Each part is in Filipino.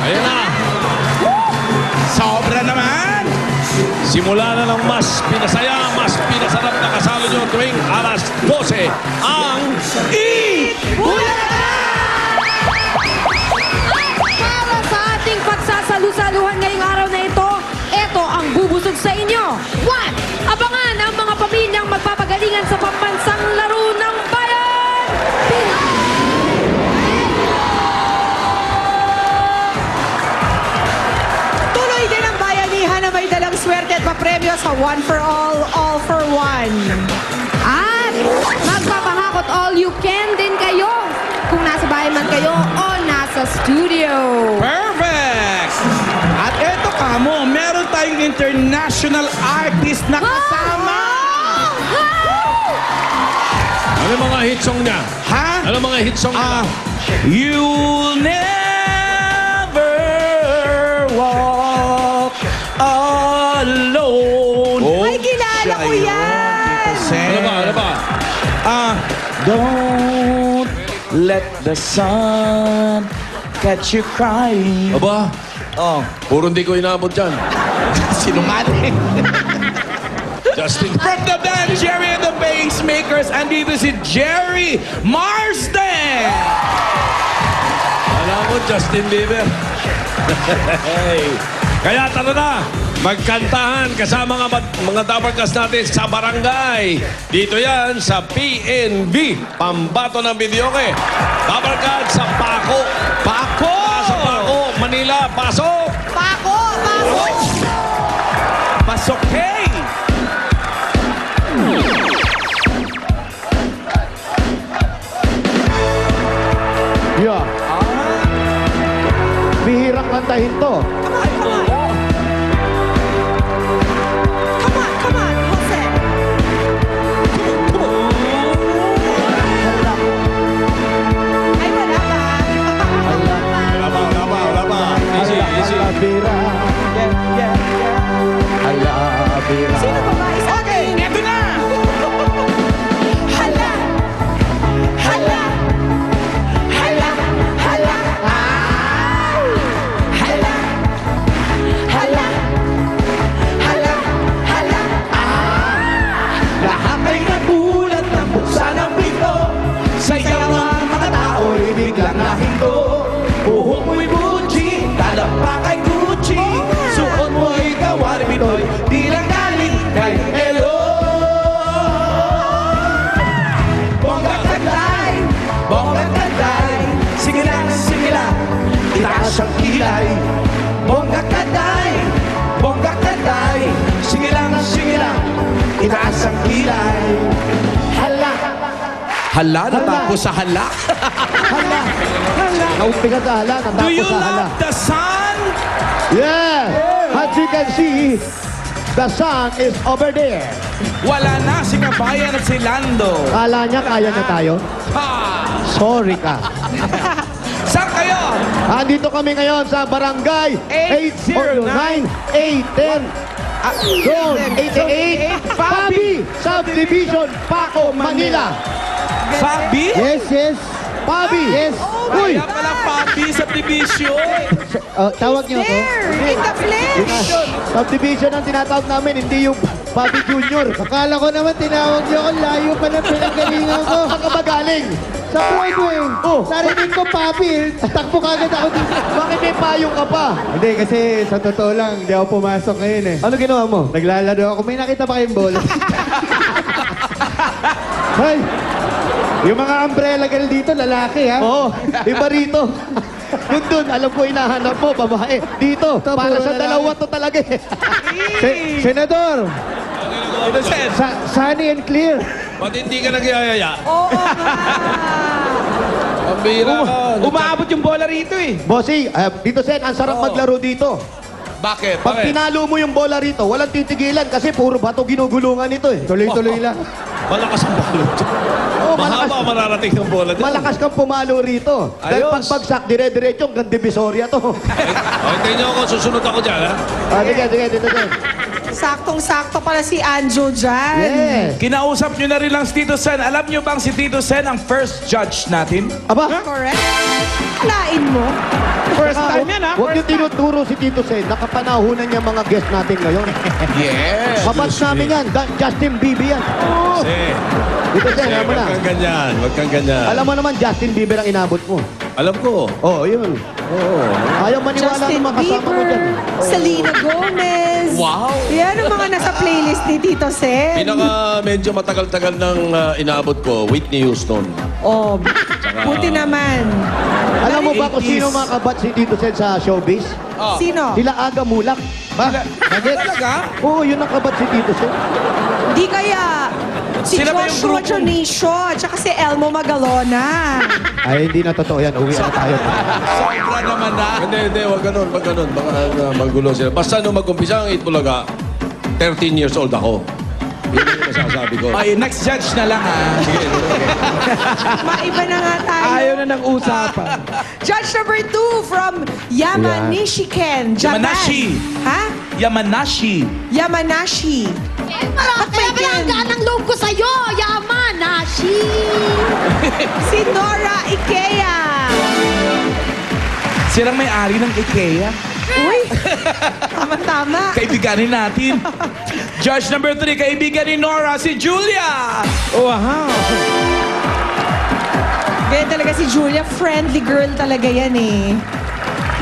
Ayan na. Sobra naman! Simula na ng mas pinasaya, mas pinasarap na kasalo nyo tuwing alas 12 ang Eat Bulaga! Para sa ating pagsasalu-saluhan ngayong araw na ito, ito ang bubusog sa inyo. 1. Abangan ang mga pamilyang magpapagalingan sa pambansang laro ng bayan. Tuloy din ang bayanihan na may dalang swerte at papremyo sa One for All for One. At magpapahakot all you can din kayo kung nasa bahay man kayo o nasa studio. Perfect! At eto kamo, meron tayong international artist na kasama! Ano mga hit song niya? Ha? Ano mga hit song niya? You'll never walk alone. Ay, kilala ko yan! Ano ba? Ano ba? Don't let the sun catch you crying. Aba, Oh, puro hindi ko inabot dyan. sinungaling. Justin. From the band Jerry and the Bassmakers, andito si Jerry Marsden! Alam mo, Justin Bieber. Hey. Kaya tara na, magkantahan kasama mga dabarkas natin sa barangay. Dito yan sa PNB, Pambato ng Videoke. Dabarkas sa Paco. Paco! Sa Paco, Manila, pasok! Pako! Pako! Pasok, hey! Yeah. Bihirang kantahin to. Come on, Jose. Ay, wala ba? Wala pa. Easy, easy. Alabira. Alabira. Sino ba ba? Isa Okay, eto na! Hala! Hala! Hala! Hala! Ah! Hala! Hala! Hala! Hala! Lahat ay nagulat ng buksan ng pinto. Sayaw ang mga tao'y biglang nahinto. Buhok mo'y Gucci, talapa kay Gucci. Suot mo'y kawari bitoy, di lang galing kay Elo. Bongga Tanday, sige lang, itaas ang kilay. Bongga Tanday, sige lang, itaas ang kilay. Hala! Hala, natapos sa hala. Hala. Naumpi ka sa hala. Do Natapos you sa hala. love the sun? Yeah. As you can see, the sun is over there. Wala na si Kabayan at si Lando. Kala niya kaya na tayo? Ha! Sorry ka. Saan kayo? Andito kami ngayon sa barangay 809, 810, Zone 88, Pabi, Subdivision, Paco, Manila. Fabi? Yes. Pabi, yes. Uy, Kaya pala Fabi sa division. tawag niyo ako? There! In the flesh! Subdivision ang tinatawag namin, hindi yung Pabi Junior. Akala ko naman tinawag niyo ako, layo pa ng pinagalingan ko. Saan ka ba galing? Sa Broadway. Oh. Narinig ko, Papi. Takbo kagad ako dito. Bakit may payong ka pa? Hindi, kasi sa totoo lang, hindi ako pumasok ngayon eh. Ano ginawa mo? Naglalaro ako. May nakita pa kayong bola? Hey! Yung mga umbrella girl dito, lalaki ha? Oo, iba rito. Yung dun, alam ko hinahanap mo, babae. Dito, para puro sa lalaki. dalawa to talaga eh. Senador, Sen, sunny and clear. ba't hindi ka nagyayaya? Oo nga! Ang bira ka. Umaabot yung bola rito eh. Bossing, dito Sen, ang sarap maglaro dito. Bakit? Pag tinalo mo yung bola rito, walang titigilan kasi puro bato ginugulungan ito eh. Tuloy-tuloy lang. Malakas ang bola. Oo, malakas. Mahaba mararating ng bola dyan. Malakas kang pumalo rito. Dahil Ayos. pagbagsak, dire-diretso hanggang Divisoria to. Okay, tingnan ako, susunod ako dyan, ha? Sige, dito Sen. Saktong-sakto pala si Anjo dyan. Yes. Kinausap nyo na rin lang si Tito Sen. Alam nyo bang si Tito Sen ang first judge natin? Aba, Correct? Lain mo. First time yan, ha? Huwag yung tinuturo si Tito Sen. Nakapanahunan niya mga guest natin ngayon. Yes. Kabats namin yan. Justin Bieber yan. Kasi, Tito Sen, alam mo wag na. kang ganyan. Wag kang ganyan. Alam mo naman, Justin Bieber ang inabot mo. Alam ko. Oo, yun. Oo. Ayaw maniwala Justin ng mga kasama mo dyan. Bieber, Selena Gomez. Wow. Yan ang mga nasa playlist ni Tito Sen. Pinaka medyo matagal-tagal ng inaabot ko, Whitney Houston. Oh, buti naman. Alam mo ba kung sino mga kabats si Tito Sen sa showbiz? Sino? Sila Aga Mulak. Ba? Bakit? Talaga? Oo, yun ang kabats si Tito Sen. Di kaya si Sila ba yung Joshua grupong- Jonicio at saka si Elmo Magalona. Ay, hindi na totoo yan. Uwi na tayo. Sobra naman na. Hindi, wag ganun, wag ganun. Baka magulo sila. Basta nung mag-umpisa ang Itbulaga, 13 years old ako. Yun yung masasabi ko. Okay, next judge na lang, ha? Maiba na nga tayo. Ayaw na ng usapan. Judge number 2 from Yamanishiken, Japan. Yamanashi. Ha? Yamanashi. Yamanashi. Kaya pala ang gaan ng loob ko sa'yo, yaman, Nashi. Si Nora Ikea. Silang may-ari ng IKEA. Uy, tama-tama. Kaibiganin natin. Judge number 3, kaibigan ni Nora, si Julia. Wow. Ganyan talaga si Julia, friendly girl talaga yan eh.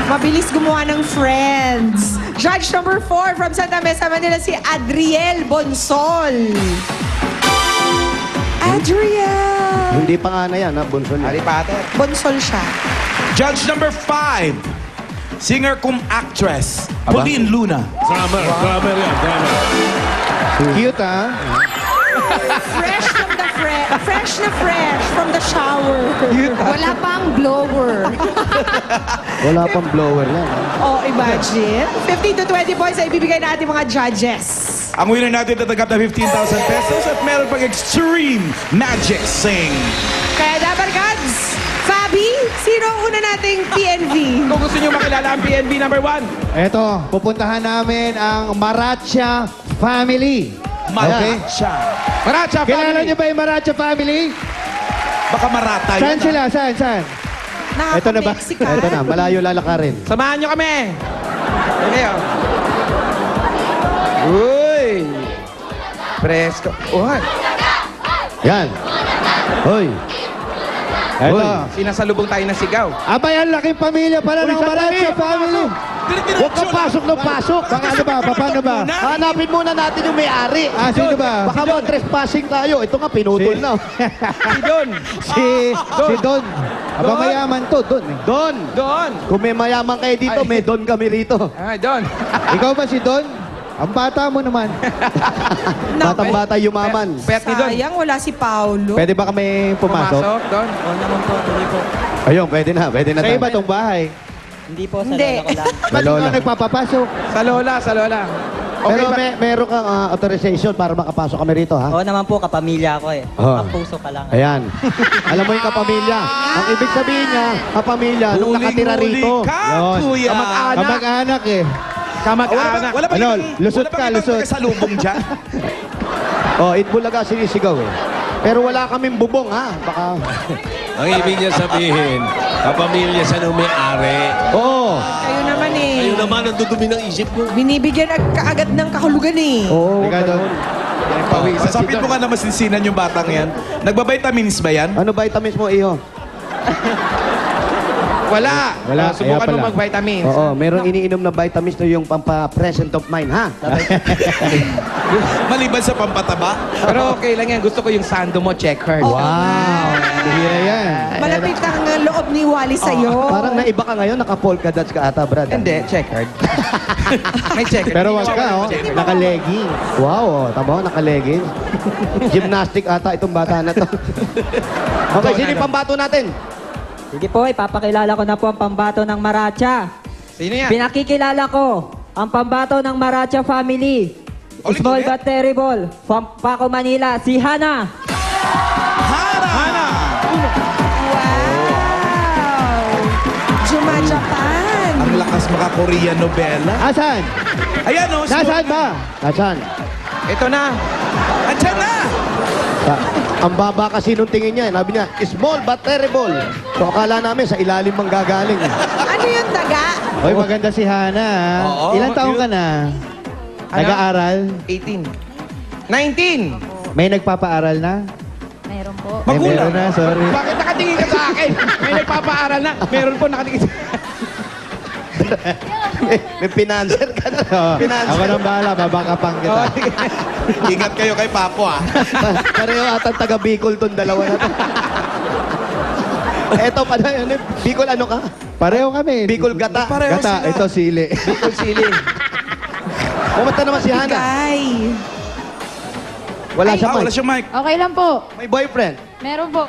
Mabilis gumawa ng friends. Judge number 4 from Santa Mesa, Manila, si Adriel Bonsol. Adriel! Hindi pa nga na yan, ha? Bunso niya. Bonsol siya. Judge number 5, singer cum actress, Aba? Pauline Luna. Drummer yan, drummer. Cute, ha? Fresh from the shower. Wala pang blower. Wala pang blower yan. ha? Oh, imagine. 15 to 20 points ay ibibigay natin mga judges. Ang winner natin tatanggap na 15,000 pesos at meron pang extreme magic sing. Kaya dapat, Gads, Fabi, sino ang una nating PNV? Kung gusto nyo makilala ang PNB number 1, Eto, pupuntahan namin ang Maracha Family. Maracha. Maracha Kilala family. niyo ba yung Maracha Family? Baka marata yun. Saan sila? Saan? Eto na ba? Nakaka-Mexican. Eto na, malayo lalakarin. Samahan nyo kami. Okay, oh. Uy. Presko. Uy. Yan. Hoy. Eto. Sinasalubong tayo ng sigaw. Abay, ang laking pamilya pala ng Maracha Family. Huwag kang pasok ng pasok. Baka ano ba? Paano ba? Hanapin muna natin yung may-ari. Ah, sino ba? Baka mo trespassing tayo. Ito nga, pinutol na. Si Don. Si Don. Aba, mayaman to. Don. Don. Don. Kung may mayaman kayo dito, may Don kami rito. Ay, Don. Ikaw ba si Don? Ang bata mo naman. Batang-bata yumaman. Pet ni Don. Sayang, wala si Paulo. Pwede ba kami pumasok? Don. Oo naman po, tuloy po. Ayun, pwede na. Pwede na. Sa iba tong bahay. Hindi po, sa Hindi. lola ko lang. Sa lola. nagpapapasok. Sa lola. Pero meron kang authorization para makapasok kami rito, ha? Oo naman po, kapamilya ako eh. Oh. Ang puso ka lang. Ayan. Alam mo yung kapamilya. Ang ibig sabihin niya, kapamilya, nung nakatira rito. ka, Yun. kuya. Kamag-anak eh. Kamag-anak. Wala ba Ano, ibang- lusot wala ka, ba ibang lusot. nakasalubong dyan? Oh, Itbulaga sinisigaw eh. Pero wala kaming bubong, ha? Baka... Ang ibig niya sabihin, kapamilya sa nung may-ari. Oo. Kayo naman eh. Kayo naman ang dudumi ng isip ko. Binibigyan kaagad ng kahulugan eh. Oo. Teka doon. Masapit mo ka na masinsinan yung batang yan. Nagbabitamins ba yan? Ano vitamins mo, iho? Wala. Wala, Subukan kaya mo pala. mag-vitamins. Oo, meron iniinom na vitamins to yung pampa-present of mind, ha? Maliban sa pampataba. Pero okay lang yan. Gusto ko yung sando mo, checkered. Wow! Bihira yan. Malapit ang loob ni Wally sa'yo. Parang naiba ka ngayon, naka-polka dots ka ata, Brad. Hindi, checkered. May checkered. Pero wag ka, oh. Naka-legging. Wow, oh, tama, naka-leggings. Gymnastic ata itong bata na to. Okay, sino yung pambato natin? Sige po, ipapakilala ko na po ang pambato ng Maracha. Sino yan? Pinakikilala ko ang pambato ng Maracha family. Ulit, Small ulit. but terrible. From Paco, Manila, si Hana. Hana! Wow! Juma Japan. Ang lakas maka-Korean novela. Asan? Ayan o. Nasaan ba? Nasaan? Ito na. Andyan na! Ang baba kasi nung tingin niya, sabi niya, small but terrible. So akala namin sa ilalim manggagaling. Ano yung daga? Hoy, maganda si Hana. Oo, Ilan taong cute. ka na? Nag-aaral? 18. 19! May nagpapaaral na? Meron po. Ay, meron na, sorry. Bakit nakatingin ka sa akin? May nagpapaaral na. Meron po nakatingin sa May pinanser ka na. Ako Pinanser. nang bahala, babakapang kita. Ingat kayo kay Papo ah. Pareho atang taga Bicol tong dalawa na to. Eto pa na yun. Bicol ano ka? Pareho kami. Bicol gata. Gata, ito sili. Bicol sili. Kumusta naman si Hana? Guy. Wala siya Wala mic. siyang mic. Okay lang po. May boyfriend. Meron po.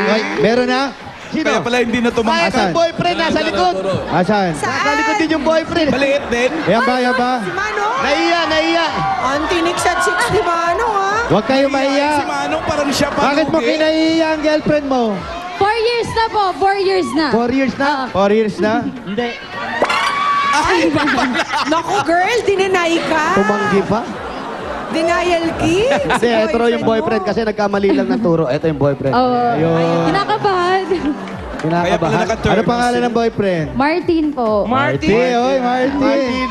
Hoy, meron na? Sino? Kaya pala hindi na Ay, tumangas. may boyfriend nasa likod. Asan? Nasa likod din yung boyfriend. Maliit din. Yan ba, yan ba? Si Manong? Naiya, naiya. Ang tinik sa chicks ni Manong, ha? Huwag kayo Si maiya. Manong parang siya pa. Bakit mo kinaiya ang girlfriend mo? 4 years na po. 4 years na. 4 years na? 4 years na? Ay, Naku, girl, dininay ka. Tumanggi pa. Denial king. Hindi, ito raw yung boyfriend kasi nagkamali lang ng turo. Ito yung boyfriend. Ayun. Kinakabahan. Kaya pala Kinakabahan. naka-turn. Ano pangalan ng boyfriend? Martin po. Martin. Oy, Martin.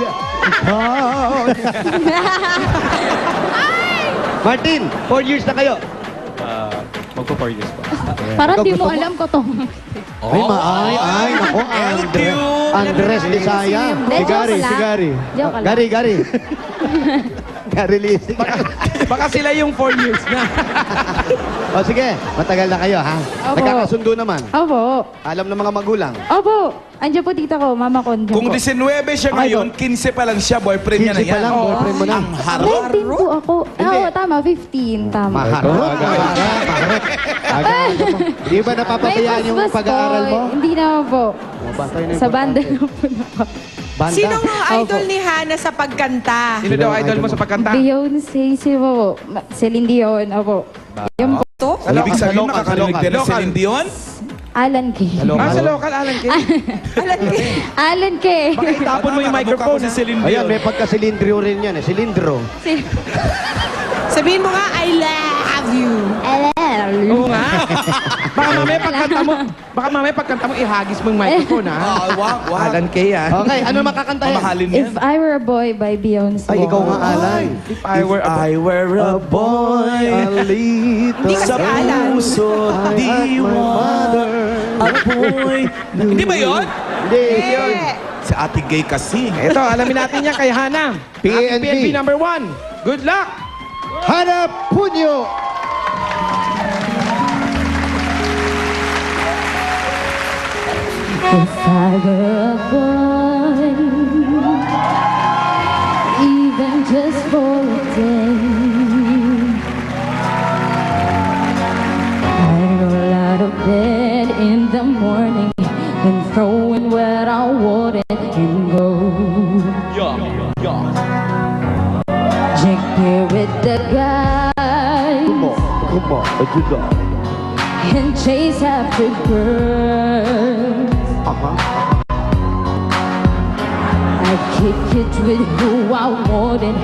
Martin, 4 years na kayo. Magpo 4 years pa. Parang Ikaw di mo gusto mo? alam ko to. Ay, ay, nako, Andres Desaya. Hindi, Si joke Gary, lang. si Gary. Joke lang. Gary. Gary Lising. Baka sila yung 4 years na. O sige, matagal na kayo, ha? Opo. Nagkakasundo naman. Opo. Alam ng mga magulang. Opo. Andiyan po tita ko, mama ko. Andiyan Kung po. 19 siya ngayon, 15 pa lang siya, boyfriend niya na 15 yan. pa lang, boyfriend mo na. Ang harap. 19 po ako. Oo, tama. 15. Tama. Maharot. Aga. Di ba napapabayaan yung basbas pag-aaral po. mo? Hindi naman po. Basta yun ang Sa banda importante. na po na po. Banda. Sinong idol ni Hana sa pagkanta? Sino daw idol mo sa pagkanta? Beyonce, si po. Celine Dion. Opo. Yan po. To? Ang ibig sabihin, Local, nakakarinig local. din ng Celine Dion? Alan K. Sa local, Alan K. Alan K. Baka itapon mo yung microphone si Celine Dion. Ayan, may pagka-silindro rin yan, eh. Silindro. Sabihin mo nga, I love you. Oo nga. Baka mamaya pagkanta mo, ihagis mo yung microphone, ha? Wag. Alan K, ha? Okay, ano makakantahin? Mamahalin yan. If I Were a Boy by Beyonce. Ay, ikaw nga, Alan. If I were a boy, Hindi ka sa Alan. puso, mother, a boy. Hindi ba yun? Hindi. Si Ate Gay kasi. Ito, alamin natin yan kay Hana. PNB. PNB number 1. Good luck! Hanap Punyo. If I were a boy, even just for a day, I'd roll out of bed in the morning and throw in what I wanted and go. Drink beer with the guys Kumo, ajuda. and chase after girls. I kick it with who I wanted,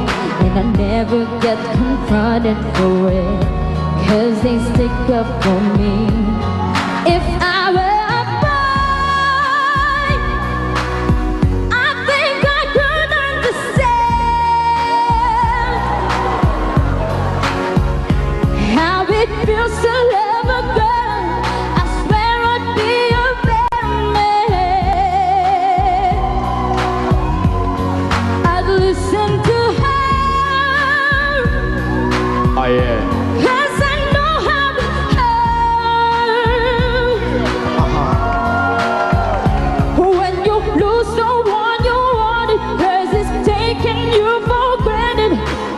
and I never get confronted for it, 'cause they stick up for me. If I were a boy, I think I could understand how it feels to love a girl. I swear I'd be a better man. I'd listen to her, 'cause I know how it hurts when you lose someone you wanted, 'cause it's taking you for granted,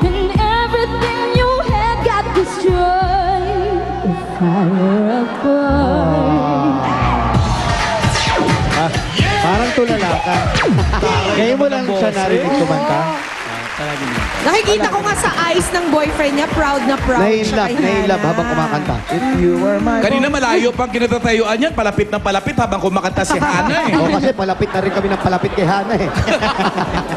and everything you had got destroyed. If I were a boy. Parang tulala ka. Ngayon mo lang siya narinig kumanta. Palagi naman po. Nakikita ko nga sa eyes ng boyfriend niya, proud na proud siya kay Nahilap Hana. habang kumakanta. Kanina malayo pang kinatatayuan yan, palapit ng palapit habang kumakanta si Hana eh. O kasi palapit na rin kami ng palapit kay Hana eh.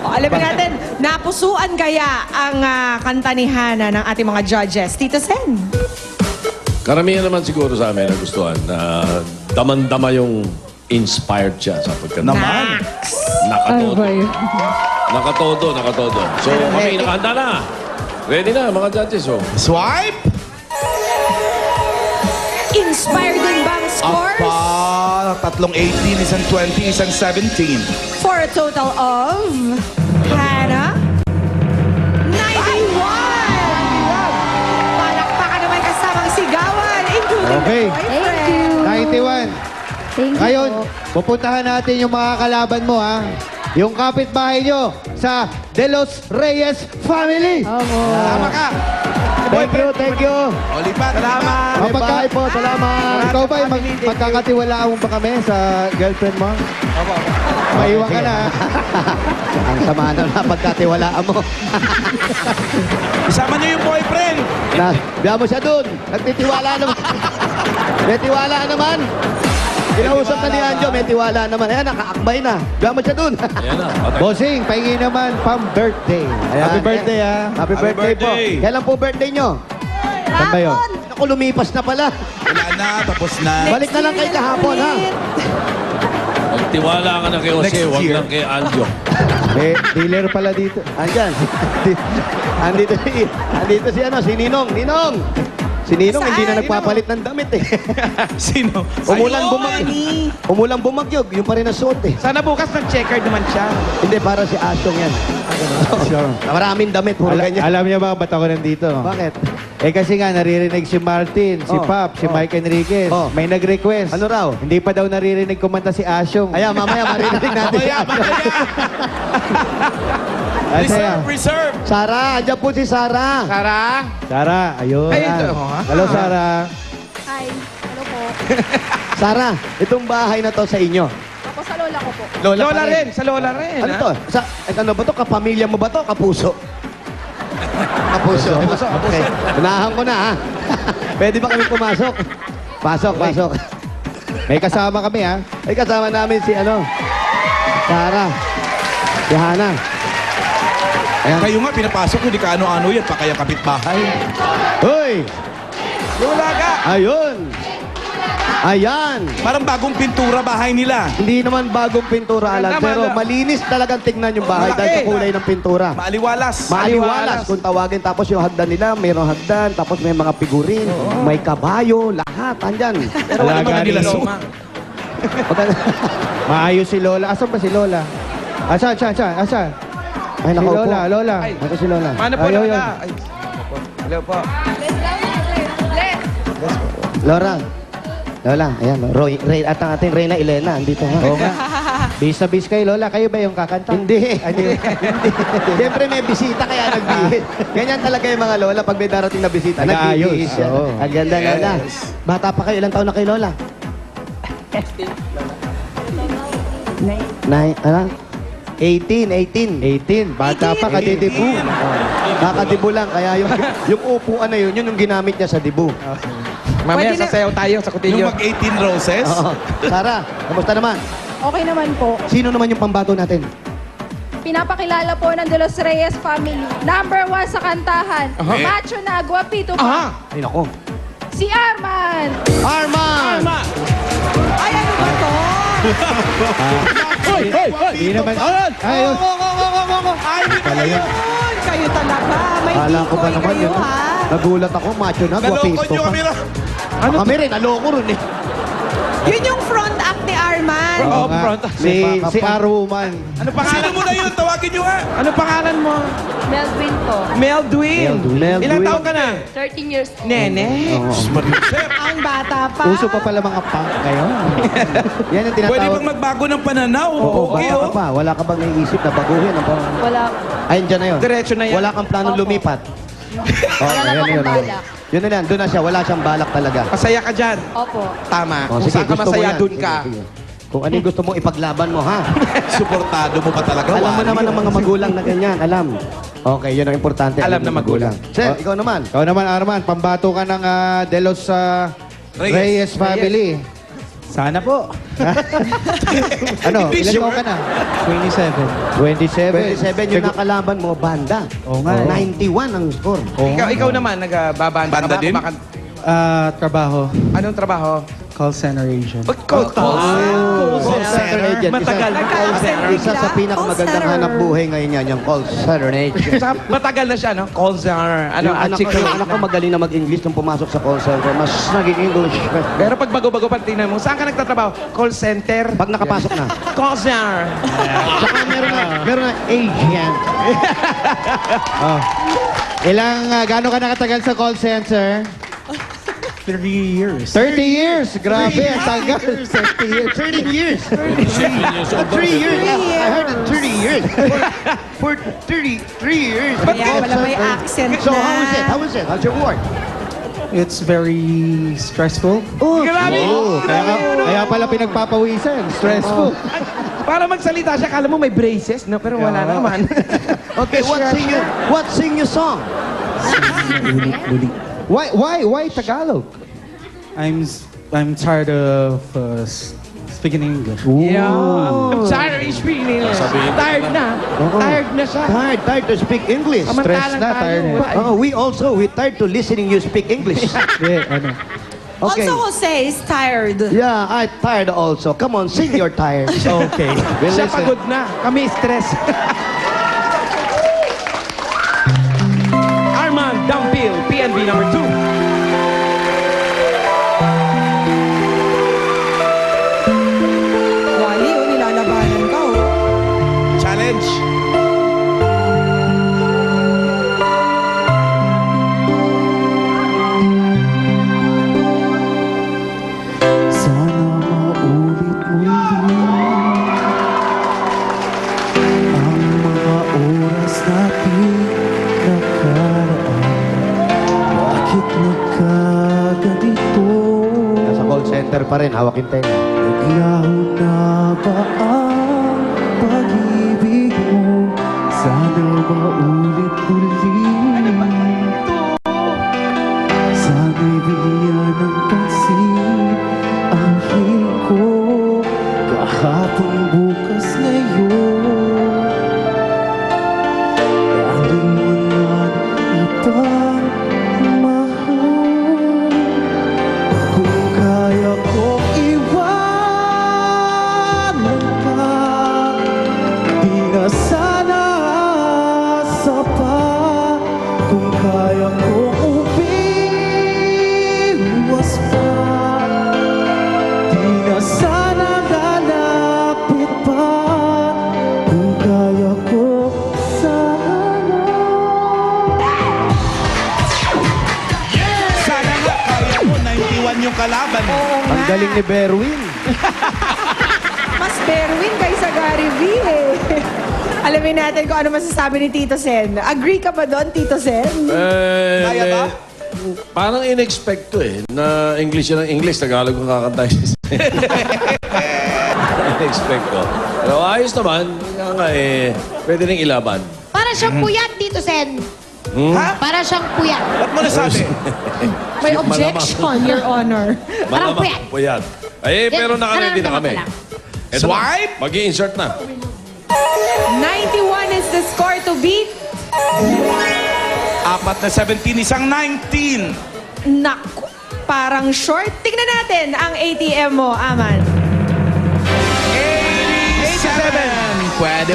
O, alamin natin, napusuan kaya ang kanta ni Hana ng ating mga judges. Tito Sen. Karamihan naman siguro sa amin nagustuhan na daman-dama yung inspired siya sa pagkanta. Naman. Nakatodo. Nakatodo. So kami nakahanda na. Ready na mga judges. Oh. Swipe! Inspired din ba ang scores? Tatlong 18, isang 20, isang 17. For a total of... Hana? 91! Palakpakan naman kasamang sigawan, including Okay. the boyfriend. 91. Ngayon, pupuntahan natin yung mga kalaban mo, ha? Yung kapitbahay nyo sa De Los Reyes Family. Tama ka. Thank you. Olipat. Salamat. Mapagkain po, salamat. Ikaw ba, magkakatiwalaan mo ba kami sa girlfriend mo? Maiwan ka na, ha? Ang sama na pagkatiwalaan mo. Isama niyo yung boyfriend. Biya mo siya dun. Nagtitiwala naman. May tiwala naman. Kinausap na ni Anjo, may tiwala naman. Ayan, nakaakbay na. Biya mo siya dun. Ayan na. Bossing, pahingi naman pang birthday. Happy birthday, ha? Happy birthday po. birthday. Kailan po birthday nyo? Saan ba yun? Naku, lumipas na pala. Wala na, tapos na. Balik na lang kay kahapon, ha? Magtiwala ka na kay Jose, Next huwag year. lang kay Anjo. May dealer pala dito. Andyan. Andito si ano, si Ninong. Ninong! Si Ninong hindi na Saan? nagpapalit ng damit eh. Sino? Umulan Ayun! Umulang bumagyog, yung pa rin ang suot eh. Sana bukas nag-checkered naman siya. Hindi, para si Asyong yan. Maraming damit, puro ganyan. Alam niyo ba ba't ako nandito? Bakit? Eh kasi nga naririnig si Martin, si Oh. Pap, si Mike Enriquez. Oh. May nag-request. Ano raw? Hindi pa daw naririnig kumanta si Asyong. Ayan, mamaya marinig natin si Asyong. Reserve. Sara, andyan po si Sara. Sara. Sara, ayun. Ay, ito, ha? Hello, Sara. Hi. Hello po. Sara, itong bahay na to sa inyo. Ako sa lola ko po. Lola rin. Sa Lola rin. Ano to? Ano ba to? Kapamilya mo ba to? Kapuso? Kapuso. Okay. Unahan ko na, ha? Pwede ba kami pumasok? Pasok. May kasama kami, ha? Ay, kasama namin si ano? Sara. Si Hana. Ayan. Kayo nga, pinapasok, hindi ka ano-ano yan, pa kaya kapitbahay. Hoy! Lola ka. Ayun! Ayan! Parang bagong pintura bahay nila. Hindi naman bagong pintura, Alan, Tama pero na. malinis talagang tignan yung bahay Malaki. dahil sa kulay ng pintura. Maaliwalas. Maaliwalas kung tawagin. Tapos yung hagdan nila, mayroong hagdan. Tapos may mga figurin, may kabayo, lahat. Andyan. Pero wala Alaga naman nila ni suma. Maayos si Lola. Asan ba si Lola? Asan? Ay, Si nakaupo. Lola. Ay. Ako si Lola. Paano po, Ayun, Lola? yun. Ay, hello po. Lola. Lola, ayan. Ray, at ang ating Reyna Elena, andito nga. Oo nga. Bis na bis kayo, Lola. Kayo ba yung kakanta? Hindi. Hindi. Siyempre may bisita kaya nagbihis. Ganyan talaga yung mga lola pag may darating na bisita. Nag-aayos. Nagbihis yan. Oo. Ang ganda, Lola. Bata pa kayo. Ilang taon na kayo, Lola? Ano? 18. 18. Bata pa, Kadidibu. Kakadibu lang. Kaya yung upuan na yun yung ginamit niya sa dibu. Mamaya sasayaw tayo sa kutilyo. Yung mag-18 roses. Oo. Sara, kamusta naman? Okay naman po. Sino naman yung pambato natin? Pinapakilala po ng De Los Reyes family. Number 1 sa kantahan. Macho na, guwapito pa. Ay, nako. Si Arman. Arman! Ay, ano ba to? Hindi naman. Ayun. Pala yun. Yun, kayo talaga. May Kala ko ba decoy naman kayo, yun? ha? Nagulat ako, macho na, guwapisto pa. Kami rin, aloko rin eh. Yun yung front act ni Arman. Oo nga. Si Arwoman. Ano pangalan? Sino mo na yun? Tawagin nyo nga. Ano pangalan mo? Melvin po. Meldwin. Meldwin. Ilang taon ka na? 13 years old. Nene. Ang bata pa. Uso pa pala mga punk ngayon. Yan yung Pwede tinatawag. bang magbago ng pananaw? Oo, Okay, bata ka oh. pa. Wala ka bang naiisip na baguhin? Wala. Ayun, dyan na yun. Diretso na yan. Wala kang planong Opo. lumipat. Wala na ayan, akong balak. Yun na yan, doon na siya. Wala siyang balak talaga. Masaya ka dyan. Opo. Tama. Oh, Kung saan ka gusto mo masaya, yan. dun Sige, ka. sige. Kung ano yung gusto mo, ipaglaban mo, ha? Suportado mo pa talaga. Alam mo Wally. naman ang mga magulang na ganyan. Alam. Okay, yun ang importante. Alam na magulang. Sir, ikaw naman. Ikaw naman, Arman, pambato ka ng De Los Reyes family. Sana po. Ano, ilan taon ka na? 27. 27 yung nakalaban mo, banda. Oo nga. 91 ang score. Ikaw naman, nagbabanda ka ba? din? Trabaho, Anong trabaho? call center agent. Call Call center agent. Matagal na call center. Isa sa pinakamagandang hanap buhay ngayon yan, yung call center agent. Matagal na siya, no? Call center. Ano, Yung anak ko magaling na mag-English nung pumasok sa call center. Mas naging English. Pero pag bago-bago pag tingnan mo, saan ka nagtatrabaho? Call center? Pag nakapasok na. Call center. Saka meron na agent. Gano'n ka nakatagal sa call center? 30 years. 30 years! Grabe, ang tagal. 30 years. 30 years. 3 years. I heard it 30 years. For 33 years. Kaya pala may accent So na. how is it? How's your work? It's very stressful. Grabe! Kaya pala pinagpapawisan. Stressful. Para magsalita siya, kala mo may braces, no? Pero wala naman. Okay, what's sing your song? Why Tagalog? I'm tired of speaking English. Yeah. I'm tired of speaking English. Tired na. Tired na siya. Tired to speak English. Samantalang na, tired tayo. na. We tired to listening you speak English. Ano? Okay. Also, Jose is tired. Yeah, I'm tired also. Come on, sing you're tired. Okay. We'll Siya listen. pagod na. Kami stress. Armand Dampil, PNB number 2. Wally, nilalabanan ka, Challenge. Sana maulit muli ang mga oras natin nakaraan. Bakit nagkaganito? Nasa call center pa rin, hawakin tayo. Naglaho na ba ang pag-ibig mo? Sana maulit muli. Sana'y bigyan ng pansin ang hiling ko. Kahapon, bukas, ngayon. Dahil wala na ibang mahal. Kung kaya kong iwanan ka, di na sana sapat. Kung kaya kong umiwas pa, di na sana lalapit pa. Kung kaya ko sana. Sana nga, kaya mo, 91 yung kalaban. Oo nga. Ang galing ni Berwin. Mas Berwin kaysa Gary V eh. Alamin natin kung ano masasabi ni Tito Sen. Agree ka ba doon, Tito Sen? Kaya ba? Parang in-expect ko na English yan ang English. Tagalog ang kakantay. In-expect ko. Pero ayos naman. Kaya nga pwede rin ilaban. Para siyang puyat, Tito Sen. Para siyang puyat. Ba't mo nasabi? May objection, Your Honor. Parang Malamang puyat. puyat. Pero nakaready na kami. Nararamdaman ko Eto na, mag-i-insert na. 91 is the score to beat. Apat na 17, isang 19. Naku, parang short. Tignan natin ang ATM mo, Aman. 87. Pwede.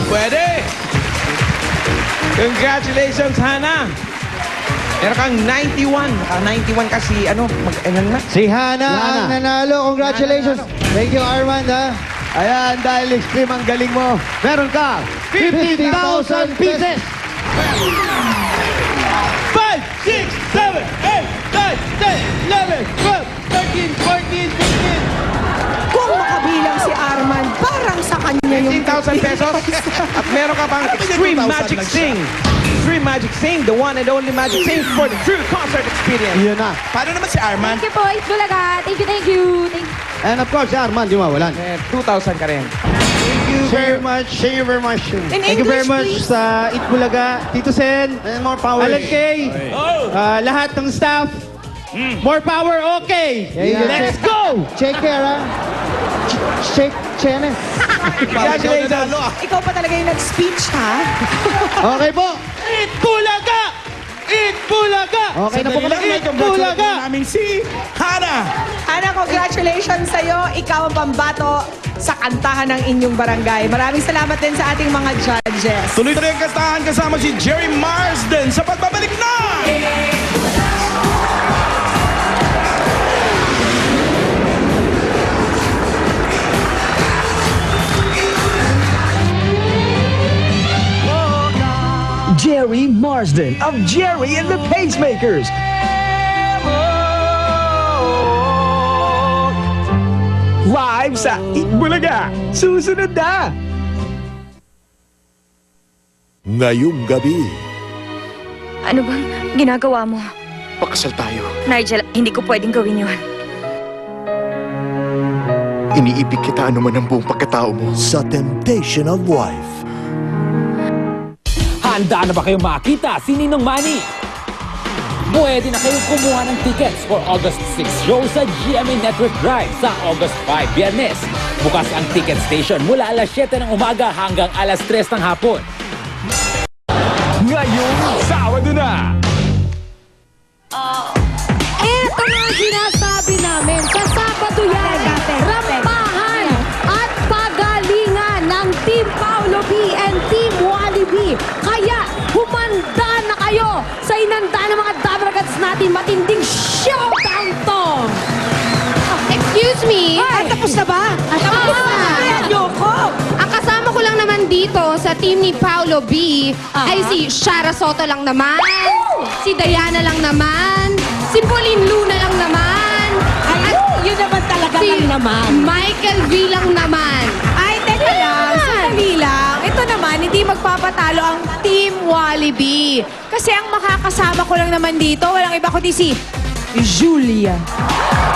Congratulations, Hana. Meron kang 91. 91 kasi, mag-enang na. Si Hana ang nanalo. Congratulations. Thank you, Armand, ha? Ayan, dahil extreme ang galing mo, meron ka 50,000 pieces! 5, 6, 7, 8, 9, 10, 11, 12, 13, 14, 15. Kung makabilang si Arman, parang sa kanya yung 15,000 pesos. At meron ka pang Extreme Magic Sing. Extreme Magic Sing, the one and only Magic Sing for the true concert experience. Yun na. Paano naman si Arman? Thank you po, Itbulaga. Thank you. And of course, si Armand, di mawalan. 2,000 ka rin. Thank you. you very much. Thank you very much. In Thank you very much English, please. sa Eat Bulaga, Tito Sen, And more power. Alan Kay, lahat ng staff. More power, okay. Let's go! Take care, ha? Shake, Chene. Congratulations. Ikaw pa talaga yung nag-speech, ha? Okay po. Eat Bulaga! Eat Bulaga! Okay na po kami. Eat Bulaga! namin si Hana. Ana, congratulations sa'yo. Ikaw ang pambato sa kantahan ng inyong barangay. Maraming salamat din sa ating mga judges. Tuloy-tuloy ang kastahan kasama si Jerry Marsden sa pagbabalik na! Jerry Marsden of Jerry and the Pacemakers. Live sa Eat Bulaga. Susunod na! Ngayong gabi, Ano bang ginagawa mo? pakasal tayo. Nigel, hindi ko pwedeng gawin yun. Iniibig kita anuman ang buong pagkatao mo. Sa Temptation of Wife. Handa na ba kayong makita si Ninong Manny? Pwede na kayong kumuha ng tickets for August 6 show sa GMA Network Drive sa August 5, Biyernes. Bukas ang ticket station mula alas 7 ng umaga hanggang alas 3 ng hapon. Ngayong Sabado na! Eto na ang sinasabi namin. Sa Sabado yan, rampahan at pagalingan ng Team Paolo B and Team Wally B. Kaya humanda na kayo sa inanda ng mga Dabarkats natin. Matinding showdown to! Excuse me? Tapos na ba? Tapos na. Ayoko! Ang kasama ko lang naman dito sa team ni Paolo B ay si Shara Soto lang naman, si Diana lang naman, si Pauline Luna lang naman, at Yun naman talaga si lang naman. Michael V lang naman. Ay, teka lang. Sandali lang. Ito naman, hindi magpapatalo ang Team Wally B. Kasi ang makakasama ko lang naman dito, walang iba kundi si Julia.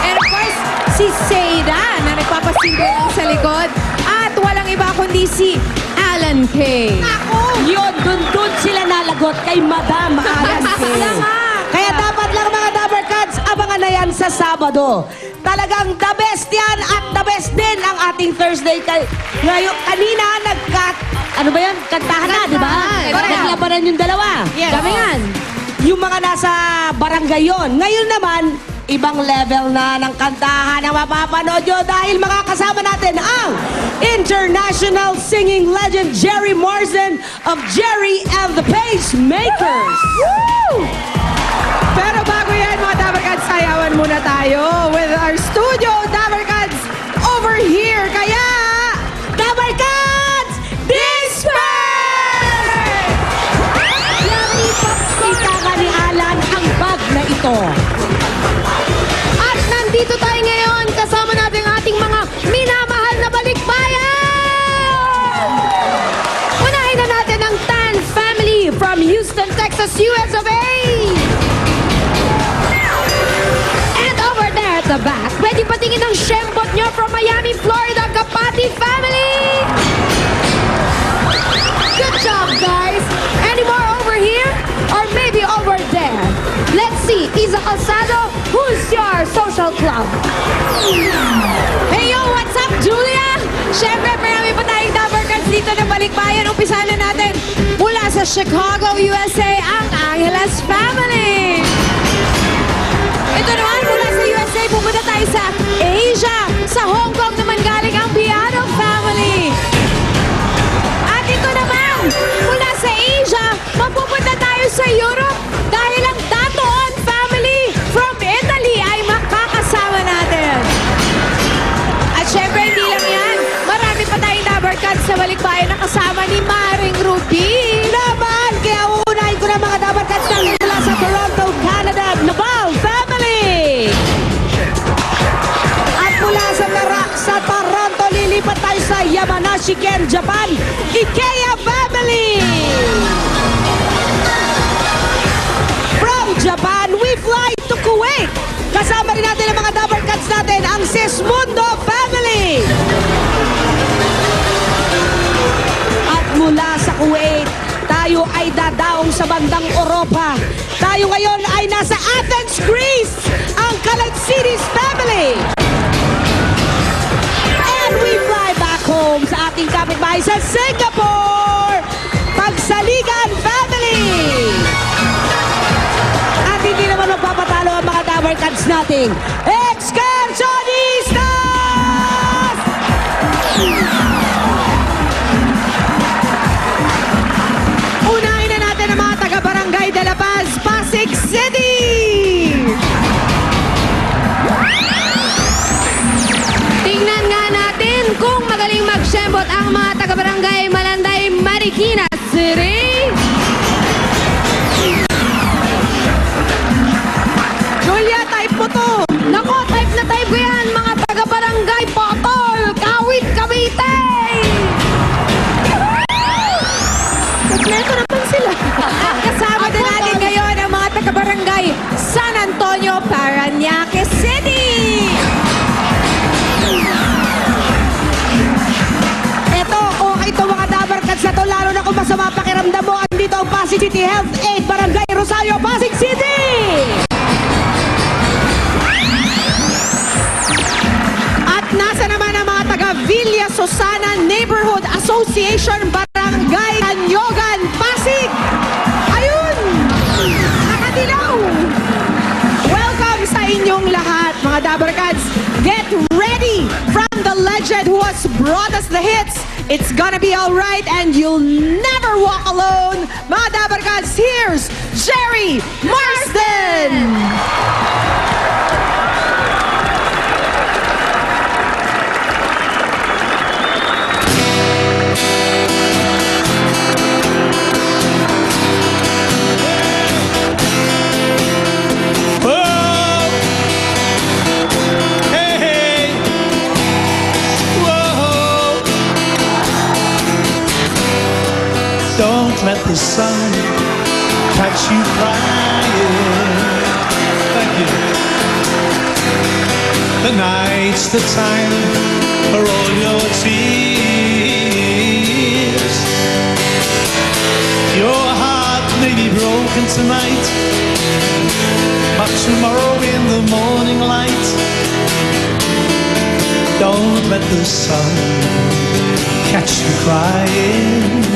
And of course, si Seda na nagpapasilbi lang sa likod. At walang iba kundi si Alan K. Ako! Yun, dun sila nalagot kay Madam Alan K. Kaya dapat lang mga Dabarkads, abangan na yan sa Sabado. Talagang the best yan at the best din ang ating Thursday. Ngayon, kanina ano ba yan? Kantahan na, di ba? Correct. Naglabanan yung dalawa. Yes. Gamingan. Yung mga nasa barangay yun. Ngayon naman, ibang level na ng kantahan ang mapapanood nyo dahil makakasama natin ang international singing legend Jerry Marsden of Jerry and the Pacemakers. Woo! Pero bago yan, mga Dabarkads, sayawan muna tayo with our studio Dabarkads over here. Kaya, Dabarkads, disperse! Ipapakita ka ni Alan ang bag na ito. At nandito tayo ngayon, kasama natin ang ating mga minamahal na balikbayan! Unahin na natin ang Tan family from Houston, Texas, US of A! And over there at the back, pwede patingin ang Shembot nyo from Miami, Florida, Kapati family! Good job, guys! Any more over here? Or maybe over there? Let's see, Isa Calzado, who's your social club? Hey yo, what's up, Julia? Siyempre, marami pa tayong Dabarkads dito na balikbayan. Umpisa na natin mula sa Chicago, USA, ang Angeles family. Ito naman, mula sa USA, pumunta tayo sa Asia. Sa Hong Kong naman galing ang Piano family. At ito naman, mula sa Asia, mapupunta tayo sa Europe dahil ang Datoon family from Italy ay makakasama natin. At syempre, hindi lang yan. Marami pa tayong Dabarkads sa balikbayan na kasama ni Maring Ruby. Naman, kaya uunahin ko na mga Dabarkads na mula sa Toronto, Canada, Nabal family. At mula sa Toronto, lilipat tayo sa Yamanashi, Ken, Japan, Ikea family. From Japan, we fly to Kuwait. Kasama rin natin ang mga Dabarkads natin, ang Sismundo family. Kuwait. Tayo ay dadaong sa bandang Europa. Tayo ngayon ay nasa Athens, Greece, ang Kalansidis family. And we fly back home sa ating kapitbahay sa Singapore, Pagsaligan family. At hindi naman magpapatalo ang mga Dabber Cats nating Excursionistas! Unahin na natin ang mga taga-Barangay de la Paz, Pasig City! Tingnan nga natin kung magaling magsyembot ang mga taga-Barangay Malanday, Marikina City! Julia, type mo to! Nako, type na type ko yan, mga taga-Barangay Potol, Kawit, Cavite! Kompleto naman sila. At kasama din natin ngayon ang mga taga-Barangay San Antonio, Parañaque City! Eto, okay to mga Dabber Cats na to, lalo na kung masama pakiramdam mo. Andito ang Pasig City Health Aid, Barangay Rosario, Pasig City! At nasa naman ang mga taga Villa Susana Neighborhood Association, Barangay Canyogan, Pasig! Ayun! Nakadilaw! Welcome sa inyong lahat, mga Dabber Cats. Get ready from the legend who has brought us the hits. It's gonna be alright and you'll never walk alone. Mga Dabber Cats, here's Jerry Marsden! Don't let the sun catch you crying. Thank you. The night's the time for all your tears. Your heart may be broken tonight, but tomorrow in the morning light, don't let the sun catch you crying.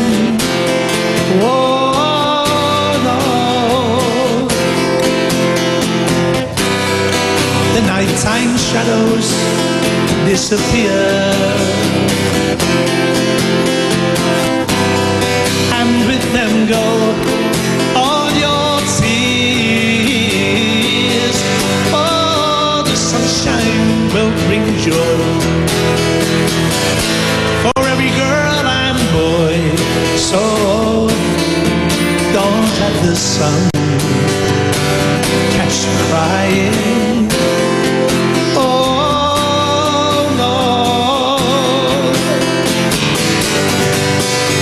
Oh no, the nighttime shadows disappear, and with them go all your tears. Oh, the sunshine will bring joy for every girl and boy. So don't let the sun catch you crying. Oh no,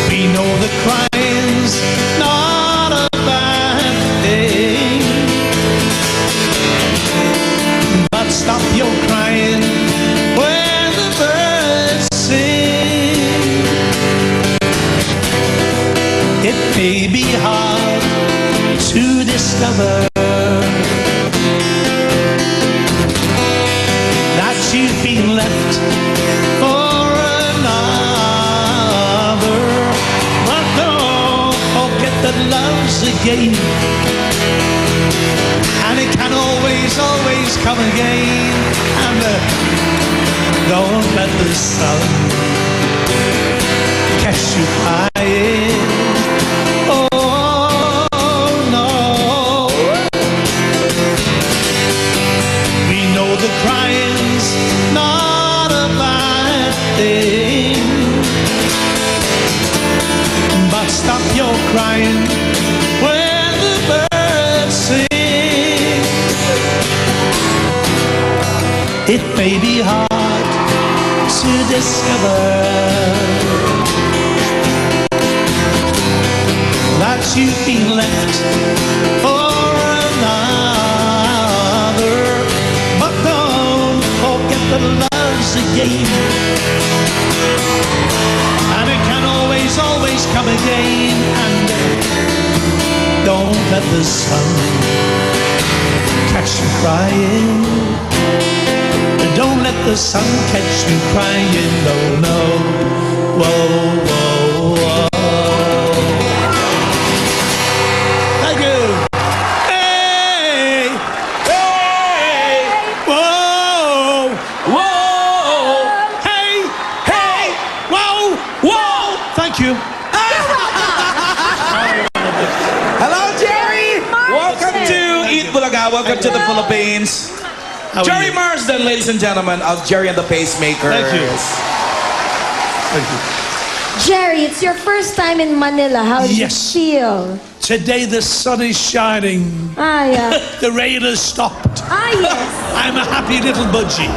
we know that crying's not a bad thing, but stop your crying when the birds sing. It may be hard to discover that you've been left for another, but don't forget that love's a game, and it can always come again. And don't let the sun catch you crying. Crying's not a bad thing, but stop your crying when the birds sing. It may be hard to discover that you've been left for another, but don't forget that love's a game, and it can always please come again and don't let the sun catch you crying. Don't let the sun catch you crying. No, no. Whoa, whoa, whoa. Thank you. Hey, hey, whoa, whoa, hey, hey, whoa, whoa. Thank you. Hello, Jerry! Welcome to Eat Bulaga. Welcome to the Philippines. How are Jerry you? Marsden, ladies and gentlemen, of Jerry and the Pacemakers. Thank you. Thank you. Jerry, it's your first time in Manila. How do Yes. you feel? Today the sun is shining. Ah, yeah. The rain has stopped. Ah, yes. I'm a happy little budgie.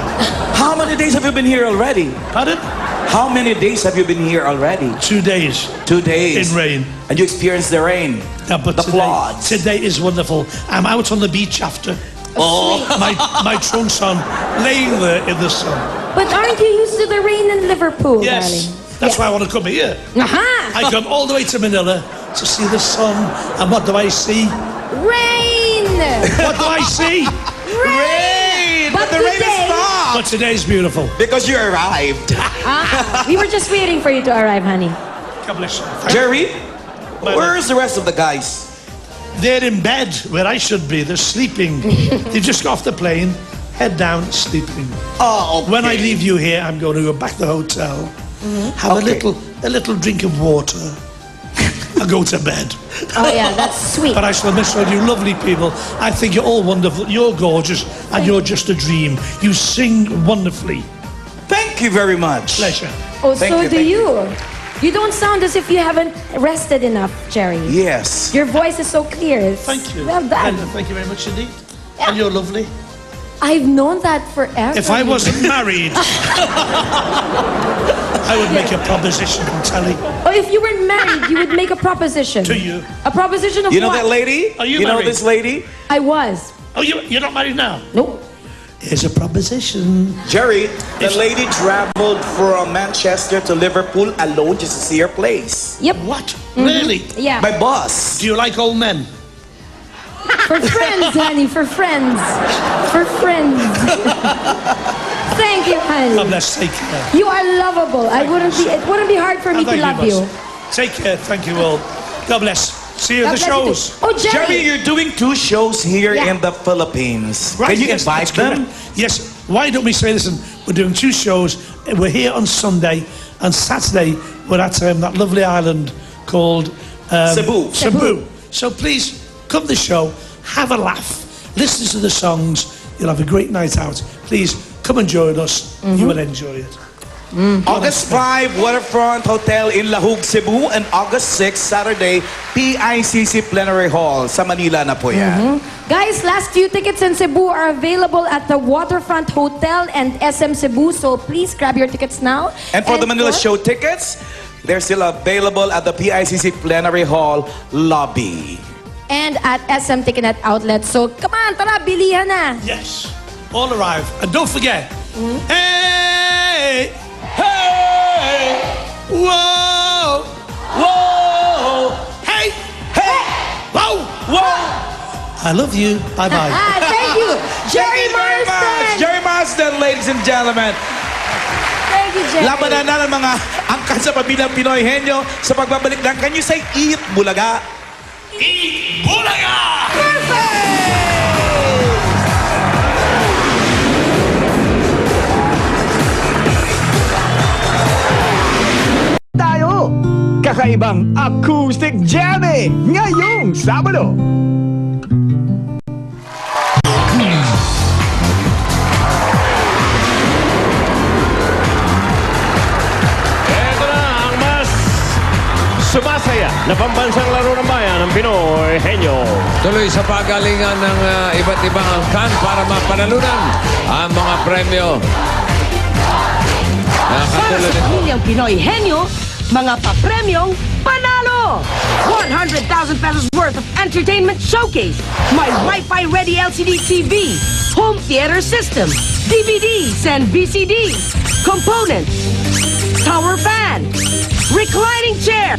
How many days have you been here already? Pardon? How many days have you been here already? 2 days 2 days. in rain. And you experienced the rain. Yeah, but The floods. today is wonderful. I'm out on the beach after. Oh. My trunks on, laying there in the sun. But aren't you used to the rain in Liverpool, Yes, darling? that's why I want to come here. Aha! I come all the way to Manila to see the sun. And what do I see? Rain! What do I see? Rain! But the rain today- is stopped. But today's beautiful. Because you arrived. We were just waiting for you to arrive, honey. God bless you. Jerry, My where's the rest of the guys? They're in bed where I should be. They're sleeping. They just got off the plane, head down, sleeping. Oh, okay. When I leave you here, I'm going to go back to the hotel, have Okay. a little drink of water, and go to bed. Oh, yeah, that's sweet. But I shall miss all you lovely people. I think you're all wonderful. You're gorgeous, and you're just a dream. You sing wonderfully. Thank you very much. Pleasure. Oh, Thank so you, do thank you. You don't sound as if you haven't rested enough, Jerry. Yes. Your voice is so clear. Thank you. Well done. And thank you very much indeed. And you're lovely. I've known that forever. If I wasn't married, I would make a proposition on telly. Oh, if you weren't married, you would make a proposition. To you. A proposition of You know what? that lady? Are you know married? this lady? I was. Oh, you're not married now? Nope. Here's a proposition. Jerry, the lady traveled from Manchester to Liverpool alone just to see her place. Yep. What? Really? Yeah. By bus. Do you like old men? For friends, honey. For friends. For friends. Thank you, honey. God bless. Take care. You are lovable. It wouldn't be hard for me to Thank love you. boss. Take care. Thank you all. God bless. See you at God the bless you shows. too. Oh, Jerry, Jerry. you're doing 2 shows here Yeah. in the Philippines. Right, Can you yes, invite that's them? correct. Yes. Why don't we say, listen, we're doing 2 shows. We're here on Sunday, and Saturday we're at that lovely island called Cebu. Cebu. So please come to the show, have a laugh, listen to the songs. You'll have a great night out. Please come and join us. You will enjoy it. August 5, Waterfront Hotel in Lahug, Cebu. And August 6, Saturday, PICC Plenary Hall. Sa Manila na po yan. Guys, last few tickets in Cebu are available at the Waterfront Hotel and SM Cebu. So please grab your tickets now. And for the Manila show tickets, they're still available at the PICC Plenary Hall lobby. And at SM Ticketnet Outlet. So come on, tara, bilihan na. Yes. All arrive. And don't forget, hey! Hey! Whoa! Whoa! Hey! Hey! Whoa! Whoa! I love you. Bye-bye. Thank you, Jerry Thank you very much. Marsden. Jerry Marsden, ladies and gentlemen. Thank you, Jerry. Labanan na ng mga angkan sa pamilyang Pinoy Henyo sa pagbabalik ng Can You Say Eat Bulaga? Eat Bulaga! Tayo! Kakaibang acoustic jamming ngayong Sabado. Ito na ang mas sumasaya na pambansang laro ng bayan ng Pinoy Henyo. Tuloy sa pagalingan ng iba't ibang angkan para mapanalunan ang mga premyo. Para sa pamilyang Pinoy Henyo, mga papremyong panalo! 100,000 pesos worth of entertainment showcase. May Wi-Fi ready LCD TV, home theater system, DVDs and VCDs, components, tower fan, reclining chair,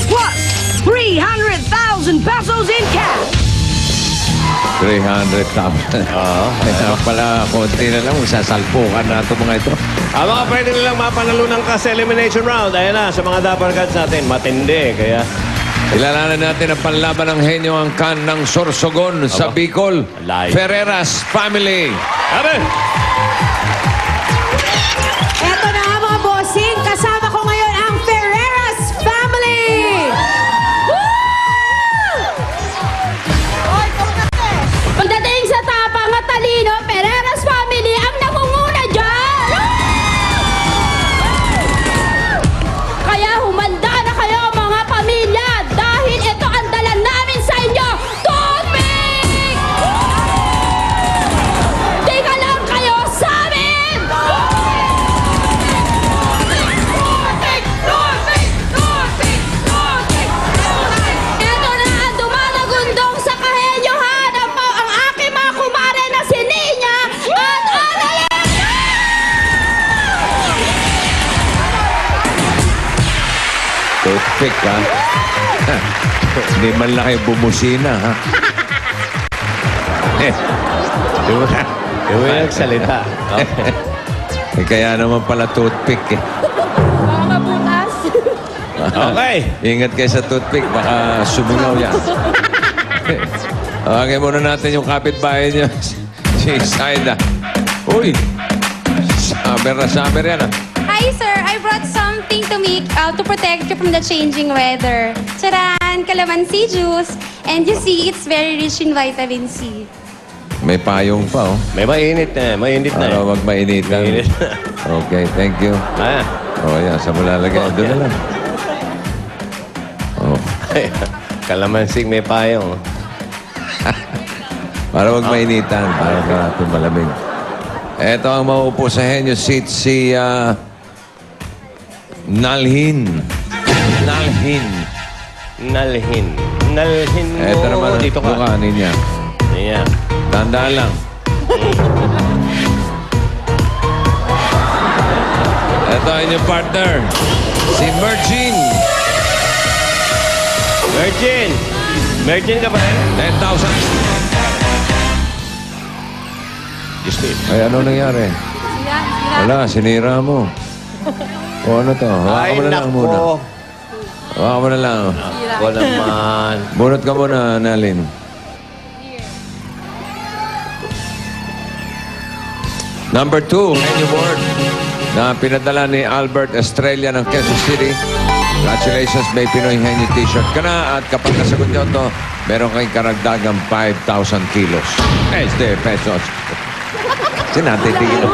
plus 300,000 pesos in cash. 300,000. Oo. Kaya pala, konti na lang. Sasalpukan na ito mga ito. Ang mga pwede nilang mapanalunan ka sa elimination round, ayan na, sa mga Dapper Cats natin, matindi. Kaya, Kilalanan natin ang panlaban ng henyo ang kan ng Sorsogon sa Bicol. Ferreras Family. Abe! Eto na nga mga bossing, kasama ko ngayon ang Ferreras Family! Pagdating sa tapang at talino, Ferreras Family ang nangunguna dyan! Kaya humanda na kayo mga pamilya dahil ito ang dala namin sa inyo, tubig! Tika lang kayo sa amin! Ito na ang dumalagundong sa kahenyohan ang aking mga kumare na si Nina at Annalyn! Toothpick, ha? Hindi man lang kayo bumusina, ha? di mo nagsalita. Kaya naman pala toothpick, eh. Baka mabutas. Okay. Ingat kayo sa toothpick, baka sumingaw yan. Okay, muna natin yung kapitbahay niyo. Si Saida. Uy! Saber na saber yan, ah. Hi, sir. I brought something to protect you from the changing weather. Charan! Calamansi juice. And you see, it's very rich in vitamin C. May payong pa, oh. May mainit na, mainit na. Para wag mainitan. Mainit. Okay, thank you. Ah. Oh, yan. Sa malalagay. Doon na lang. Oh. Kalamansing may payong. Para wag mainitan. Para malamig. Ito ang mauupo sa henyo seat si Nalhin. Nalhin. Nalhin. Nalhin mo. Ito naman dito ka. bukanin niya. Ayan. Tandaan lang. Ito ang inyong partner. Si Mergin. Virgin. Virgin ka pa rin? 10,000. Ay, ano nangyari? Wala, sinira mo. O ano to? Hawakan mo na lang muna. Hawakan mo na lang. Ako naman. Bunot ka muna, Nalin. Number 2, menu board na pinadala ni Albert Estrella ng Quezon City. Congratulations, may Pinoy Henyo t-shirt ka na. At kapag nasagot nyo ito, meron kayong karagdagang 5,000 kilos. Pesos. Sinatitigil.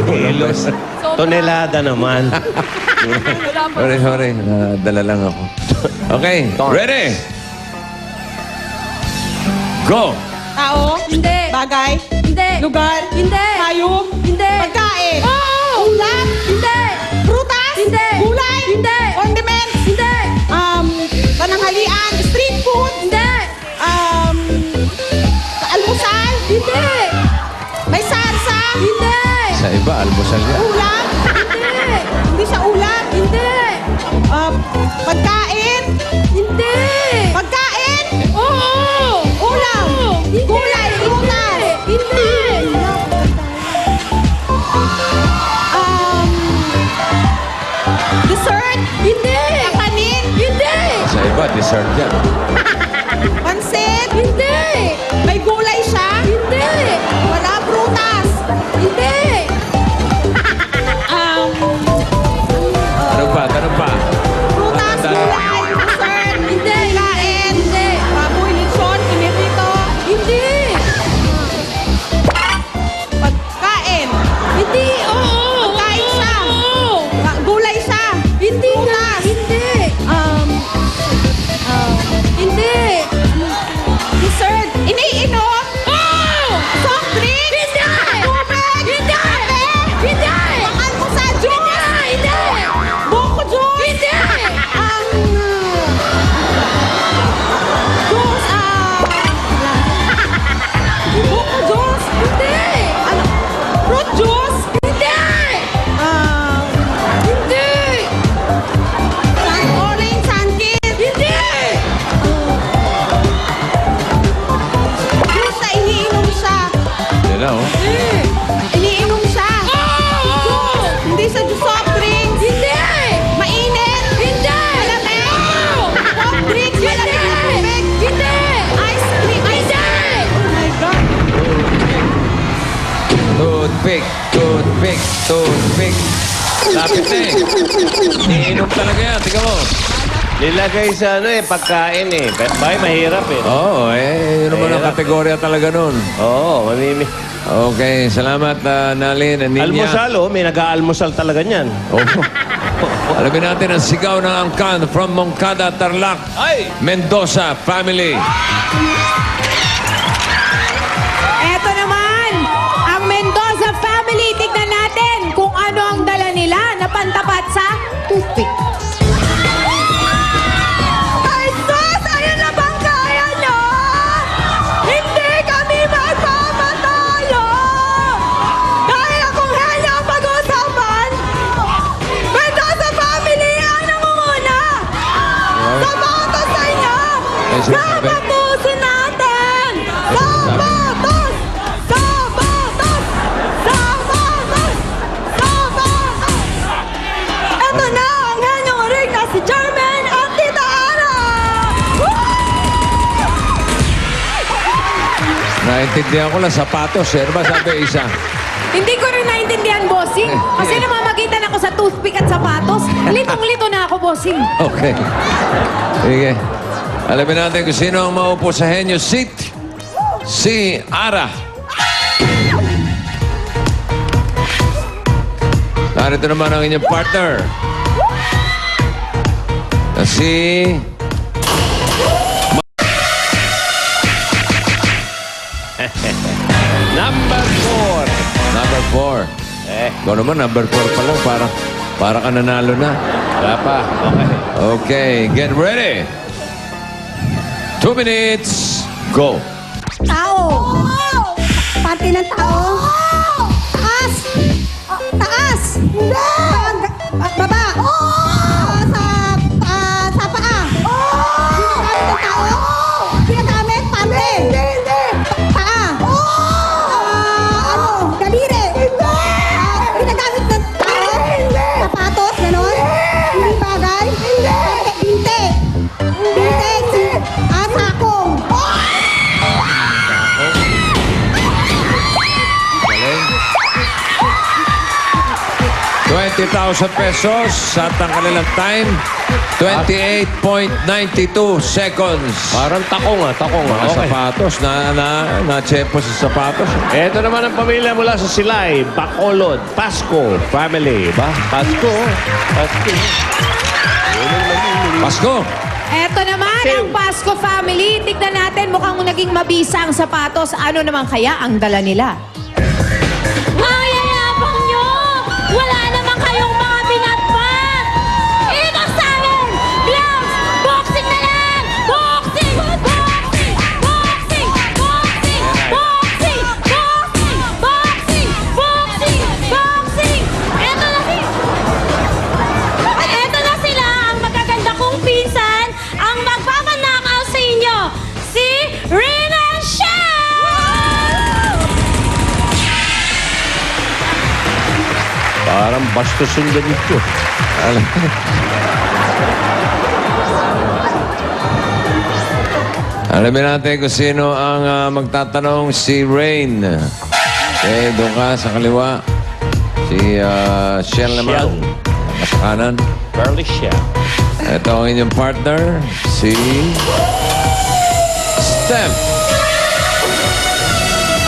Kilos. Tonelada naman. Sorry. Dala lang ako. Okay, ready? Go! Tao? Hindi. Bagay? Hindi. Lugar? Hindi. Hayop? Hindi. Pagkain? Oo. Ulam? Hindi. Prutas? Hindi. Gulay? Hindi. Condiments? Hindi. Pananghalian? Street food? Hindi. Almusal? Hindi. May sarsa? Hindi. Sa iba, almusal yan. Ulam? Hindi. Hindi siya ulam? Hindi. Pagkain? Hindi. Pagkain? Oo. Ulam? Hindi. Gulay? Prutas? Hindi. Dessert? Hindi. Kanin? Hindi. Sa iba, dessert yan. Pansit? Hindi. May gulay siya? Hindi. Wala prutas? Hindi. Ano pa? Prutas, gulay, dessert, Hindi. kain, Hindi. baboy, lechon, pinirito, Hindi. pagkain, Hindi. Oo. pagkain siya, Oo. gulay siya, Hindi nga. Prutas. Hindi. Hindi. Toothpick, toothpick, toothpick. Lapit na eh. Iinom talaga yan. Tingnan mo. Nilagay sa pagkain eh. Bay, mahirap eh. Oo, yun naman ang Mahirap. kategorya talaga nun. Oo, mamimi. Okay, salamat, Nalin and Ninya. Almusal, may nag-aalmusal talaga niyan. Oh. Alamin natin ang sigaw ng angkan from Moncada, Tarlac. Ay! Mendoza family. Eto naman, ang Mendoza family. Tignan natin kung ano ang dala nila na pantapat sa toothpick. Ay, sus! Ayun na bang kaya nyo? Hindi kami magpamatalo! Dahil akong henyo ang pag-usapan, Mendoza family ang nangunguna! Sapatos sa inyo! Sapatusin natin! Sapatos! Sapatos! Sapatos! Sapatos! Ito na ang henyong ring na si Jermaine at Tita Ana! Naintindihan ko lang, sapatos. Ano ba sabi isa? Hindi ko rin naintindihan, bossing. Kasi namamagitan ako sa toothpick at sapatos. Litong-lito na ako, bossing. Okay. Sige. Alamin natin kung sino ang maupo sa henyo seat. Si Ara. Narito naman ang inyong partner. Na si... Number 4. Number 4. Ikaw naman, number 4 pa lang. Para ka nanalo na. Wala pa. Okay. Okay, get ready. 2 minutes, go. Tao! Pati ng tao! Taas! Taas! Baba! Sa paa! Ginagamit ng tao? Ginagamit? Pante! Paa! Daliri! Ginagamit ng tao? Sapatos? Ganon? Hindi bagay? Binte! Binte! Sakong! Galing. 20,000 pesos at ang kanilang time, 28.92 seconds. Parang takong Mga Okay. sapatos, na-chepo sa sapatos. Ito naman ang pamilya mula sa Silay, Bacolod, Pasco family. Pasco. Pasko. Eto naman ang Pasco family. Tignan natin, mukhang naging mabisa ang sapatos. Ano naman kaya ang dala nila? Ang yayabang nyo! Wala naman kayong mga binatpat! Ito sa amin! Gloves! Boxing na lang! Boxing! Boxing! Boxing! Boxing! Boxing! Boxing! Boxing! Boxing! Boxing! Eto na sila, ang magaganda kong pinsan, ang magpapanakaw sa inyo, si Rina and Shell! Parang bastos yung ganito. Alamin natin kung sino ang magtatanong, si Rain. Okay, doon ka sa kaliwa. Si Shell naman. Sa kanan. Burley Shell. Ito ang inyong partner, si Steph.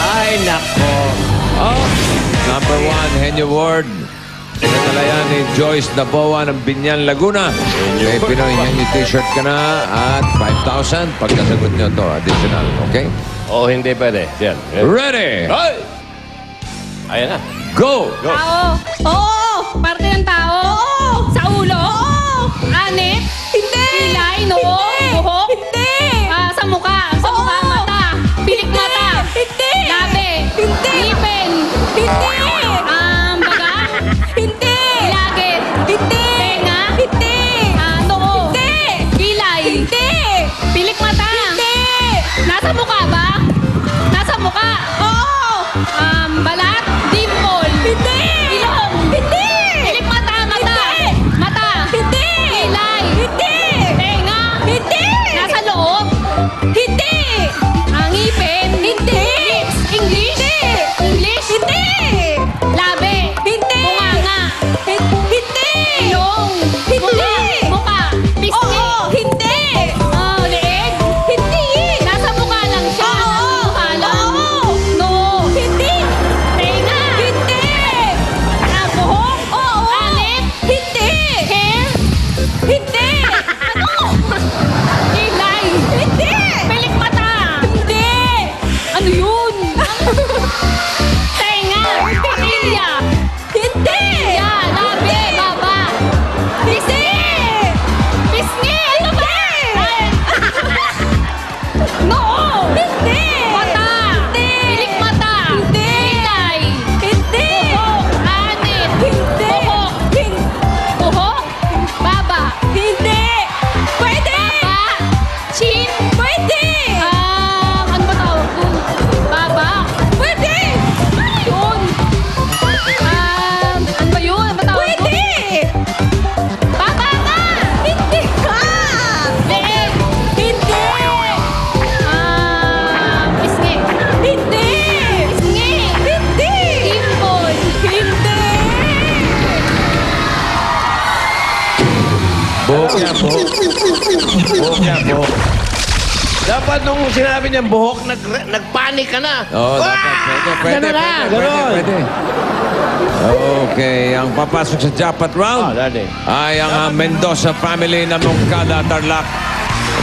Ay, nako. Oh, number 1, Henyo Ward. Pinadala yan ni Joyce Daboa ng Binyan, Laguna. May Pinoy Henyo t-shirt ka na at 5,000 pagkasagot nyo to additional, okay? Oh, hindi pwede. Yan. Ready? Ay! Ayan na. Go! Tao. Oo. Parte ng tao. Oo. Sa ulo. Oo. Anit. Hindi. Kilay, noo. Buhok. Hindi. Sa mukha. Sa mukha, mata. Pilik mata. Hindi. Labi. Hindi. Ngipin. Hindi. Baga. Hindi. Ilagit. Hindi. Tenga. Hindi. Noo. Hindi. Kilay. Hindi. Pilik mata. Hindi. Nasa mukha ba? Nasa mukha. Oo. Balat. Dimple. Hindi. Ilong. Hindi. Pilik mata. Mata. Mata. Hindi. Kilay. Hindi. Buhok niya, buhok. Dapat nung sinabi niyang buhok, nagpanik ka na. Oo, pwede. Pwede. Okay, ang papasok sa jackpot round ay ang Mendoza family na Mongkada, Tarlac.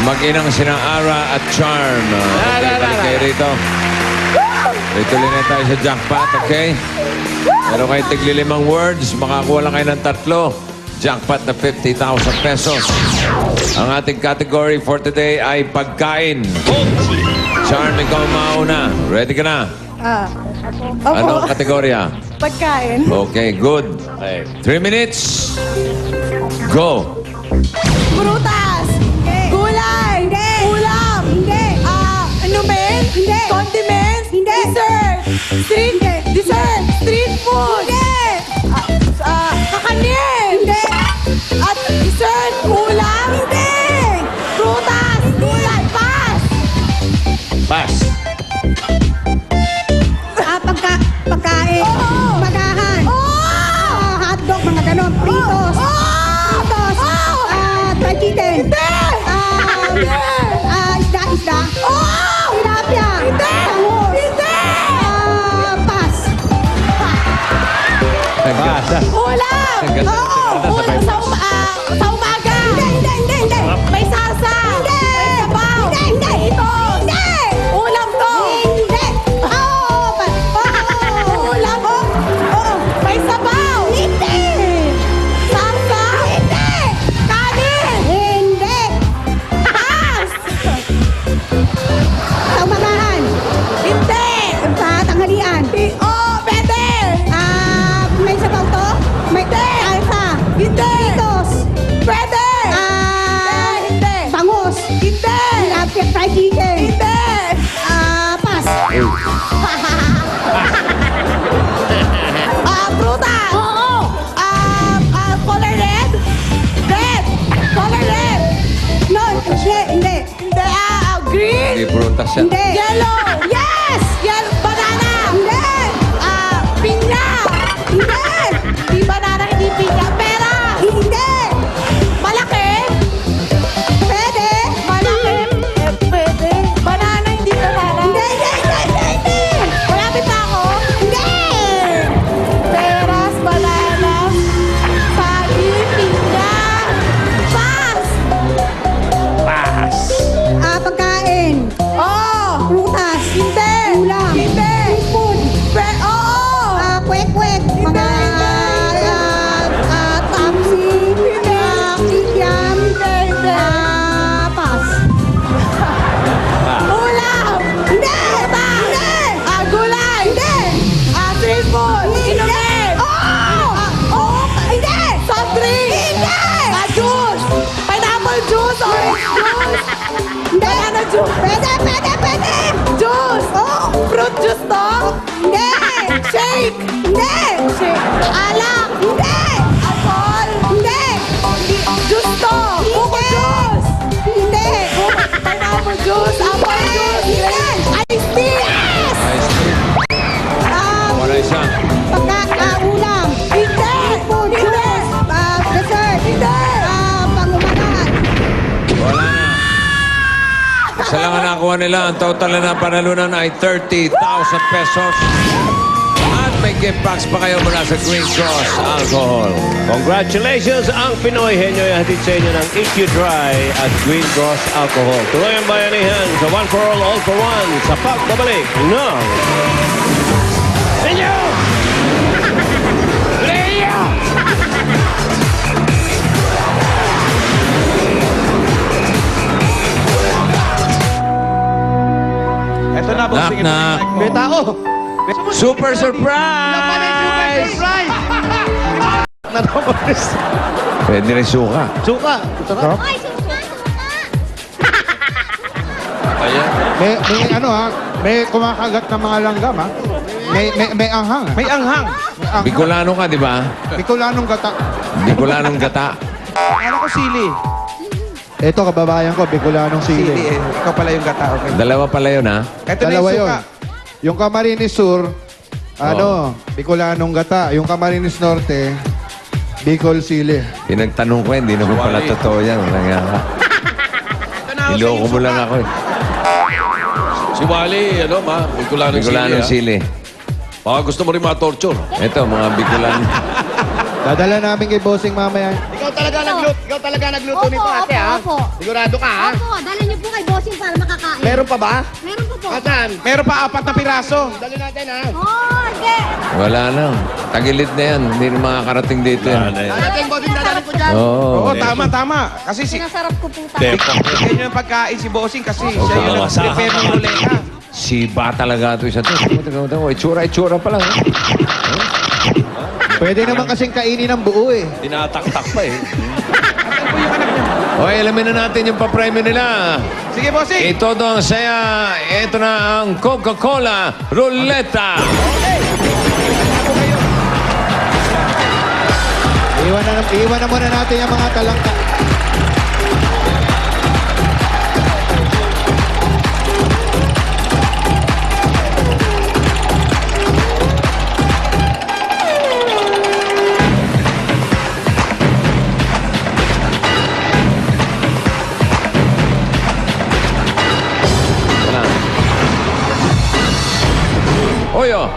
Mag-inang sina Ara at Charm. Okay, balik kayo rito. Ituloy na tayo sa jackpot, okay? Pero kayo tigli 5 words, makakuha lang kayo ng 3. Jackpot na 50,000 pesos. Ang ating category for today ay pagkain. Charm, ikaw mauna. Ready ka na? Anong kategorya? Pagkain. Okay, good. 3 minutes. Go. Prutas. Gulay. Ulam. Inumin. Condiments. Dessert. Dessert. Street food. Kakanin. At dessert. Ulam. Prutas. Gulay. Pass. Pass. Pagkain. Magahan. Hotdog, mga ganon. Pritos. Pritos. Fried chicken. Isda. Tilapia. Bangus. Pass. Pass. Ulam. Ulam sa umaga. Hindi. May salsa. May sabaw. Ito. Ulam to. Hindi. Ulam. May sabaw. Hindi. Salsa. Hindi. Kanin. Hindi. Pass. Sa umagahan. Hindi. Sa tanghalian. Pwede. May sabaw to? May salsa. Hindi. Pitos. Pwede. Hindi. Bangus. Hindi. Tilapia fried chicken. Hindi. Pass. Prutas. Oo. Color red. Red. Color red. No, hindi. Green. Hindi prutas yan. Hindi. Yellow. Yes. Yellow. Banana. Hindi. Pinya. Hindi. Hindi banana, hindi pinya. Pera. Hindi. Malaki. Pwede. Malaki. Pwede. Banana, hindi banana. Hindi. Malapit na ako. Hindi. Peras, banana, saging, pinya. Pass. Pass. Pagkain. Prutas. Hindi. Ulam. Hindi. Food. Kwek-kwek. Mga tapsi. Kikiam. Pass. Ulam. Hindi. Gulay. Hindi. Street food. Inumin. Hindi. Soft drink. Hindi. Juice. Pineapple juice. Orange juice. Banana juice. Pwede. Juice. Fruit juice to. Hindi. Shake. Hindi. Alak. Hindi. Alcohol. Hindi. Juice to. Buko juice. Hindi. Pineapple juice. Apple juice. Hindi. Ice tea. Yes. Wala isa. Ulam. Hindi. Food. Juice. Dessert. Hindi. Pangumagahan. Wala na. Isa lang ang nakuha nila. Ang total na panalunan ay 30,000 pesos. At may gift packs pa kayo mula sa Green Cross Alcohol. Congratulations! Ang Pinoy Henyo ay hatid sa inyo ng EQ Dry at Green Cross Alcohol. Tuloy ang bayanihan sa One for All for One sa pagbabalik ng Henyo! Leo! Ito na, bossing. Knock. May tao. Super surprise! Pwede rin suka. Suka. Ay, suka! Ayan. May kumakagat na mga langgam, ha? May anghang. May anghang. Bicolano ka, di ba? Bicolanong gata. Bicolanong gata. Ano ko sili? Ito, kababayan ko, Bicolanong Sili. sili. Ikaw pala yung gata. Okay. Dalawa pala yun, ha? Ito na Dalawa yung yun. suka. Yung Camarines Sur, Bicolanong gata. Yung Camarines Norte, Bicol sili. Pinagtanong ko, hindi naman pala totoo yan. Walang yan. Iloko mo lang ako eh. Si Wally, Bicolanong Bicolanong Sili. sili. Baka gusto mo rin ma-torture. Ito, mga Bicolan. Dadala namin kay Bossing mamaya. Ikaw talaga nagluto nito, ate, ha? Opo. Sigurado ka, ha? Opo, dalhin niyo po kay Bossing para makakain. Meron pa ba? Meron po po. Asan? Meron pa 4 na piraso. Dali natin, ha? Oh, hindi. Wala na. Tagilid na yan. Hindi na makakarating dito yan. Dadating, bossing, dadaling ko dyan. Oo. Oo, tama. Kasi Sinasarap ko po tayo. Tepo. Ganyan yung pagkain si Bossing kasi siya yung Masahan. nag-prepare ng ruleta. Siba talaga ito isa to. Itsura pa lang. Pwede naman kasing kainin ng buo eh. Tinataktak pa eh. Okay, alamin na natin yung pa-premyo nila. Sige, Bossing. Ito ang saya. Ito na ang Coca-Cola Ruleta. Iwan na muna natin yung mga talangka. Oy, oh.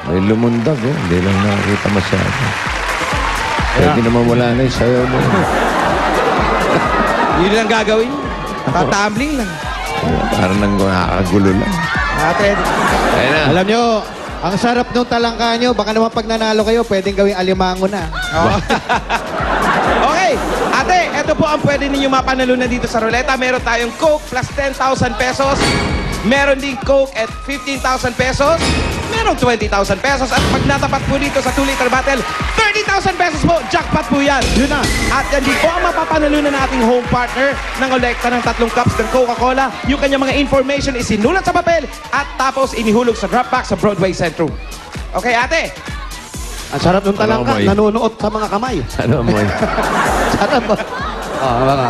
May lumundag, eh. Hindi lang nakakita masyado. Pwede naman wala na yung sayo mo. Yun lang gagawin. Tatambling lang. Parang nang nakakagulo lang. Ate, Ayun na. Alam nyo, ang sarap nung talangka nyo. Baka naman pag nanalo kayo, pwedeng gawing alimango na. okay. Ate, ito po ang pwede ninyo mapanalunan dito sa ruleta. Meron tayong Coke plus 10,000 pesos. Meron ding Coke at 15,000 pesos. Meron 20,000 pesos. At pag natapat po dito sa 2-liter bottle, 30,000 pesos po. Jackpot po yan. Yun na. At yan din po ang mapapanalunan ng ating home partner ng kolekta ng 3 cups ng Coca-Cola. Yung kanyang mga information isinulat sa papel at tapos inihulog sa drop box sa Broadway Centrum. Okay, ate? Ang sarap nung talangka. Ano, Moy? Nanunuot sa mga kamay. Ano mo? Sarap ba? Oo, mga.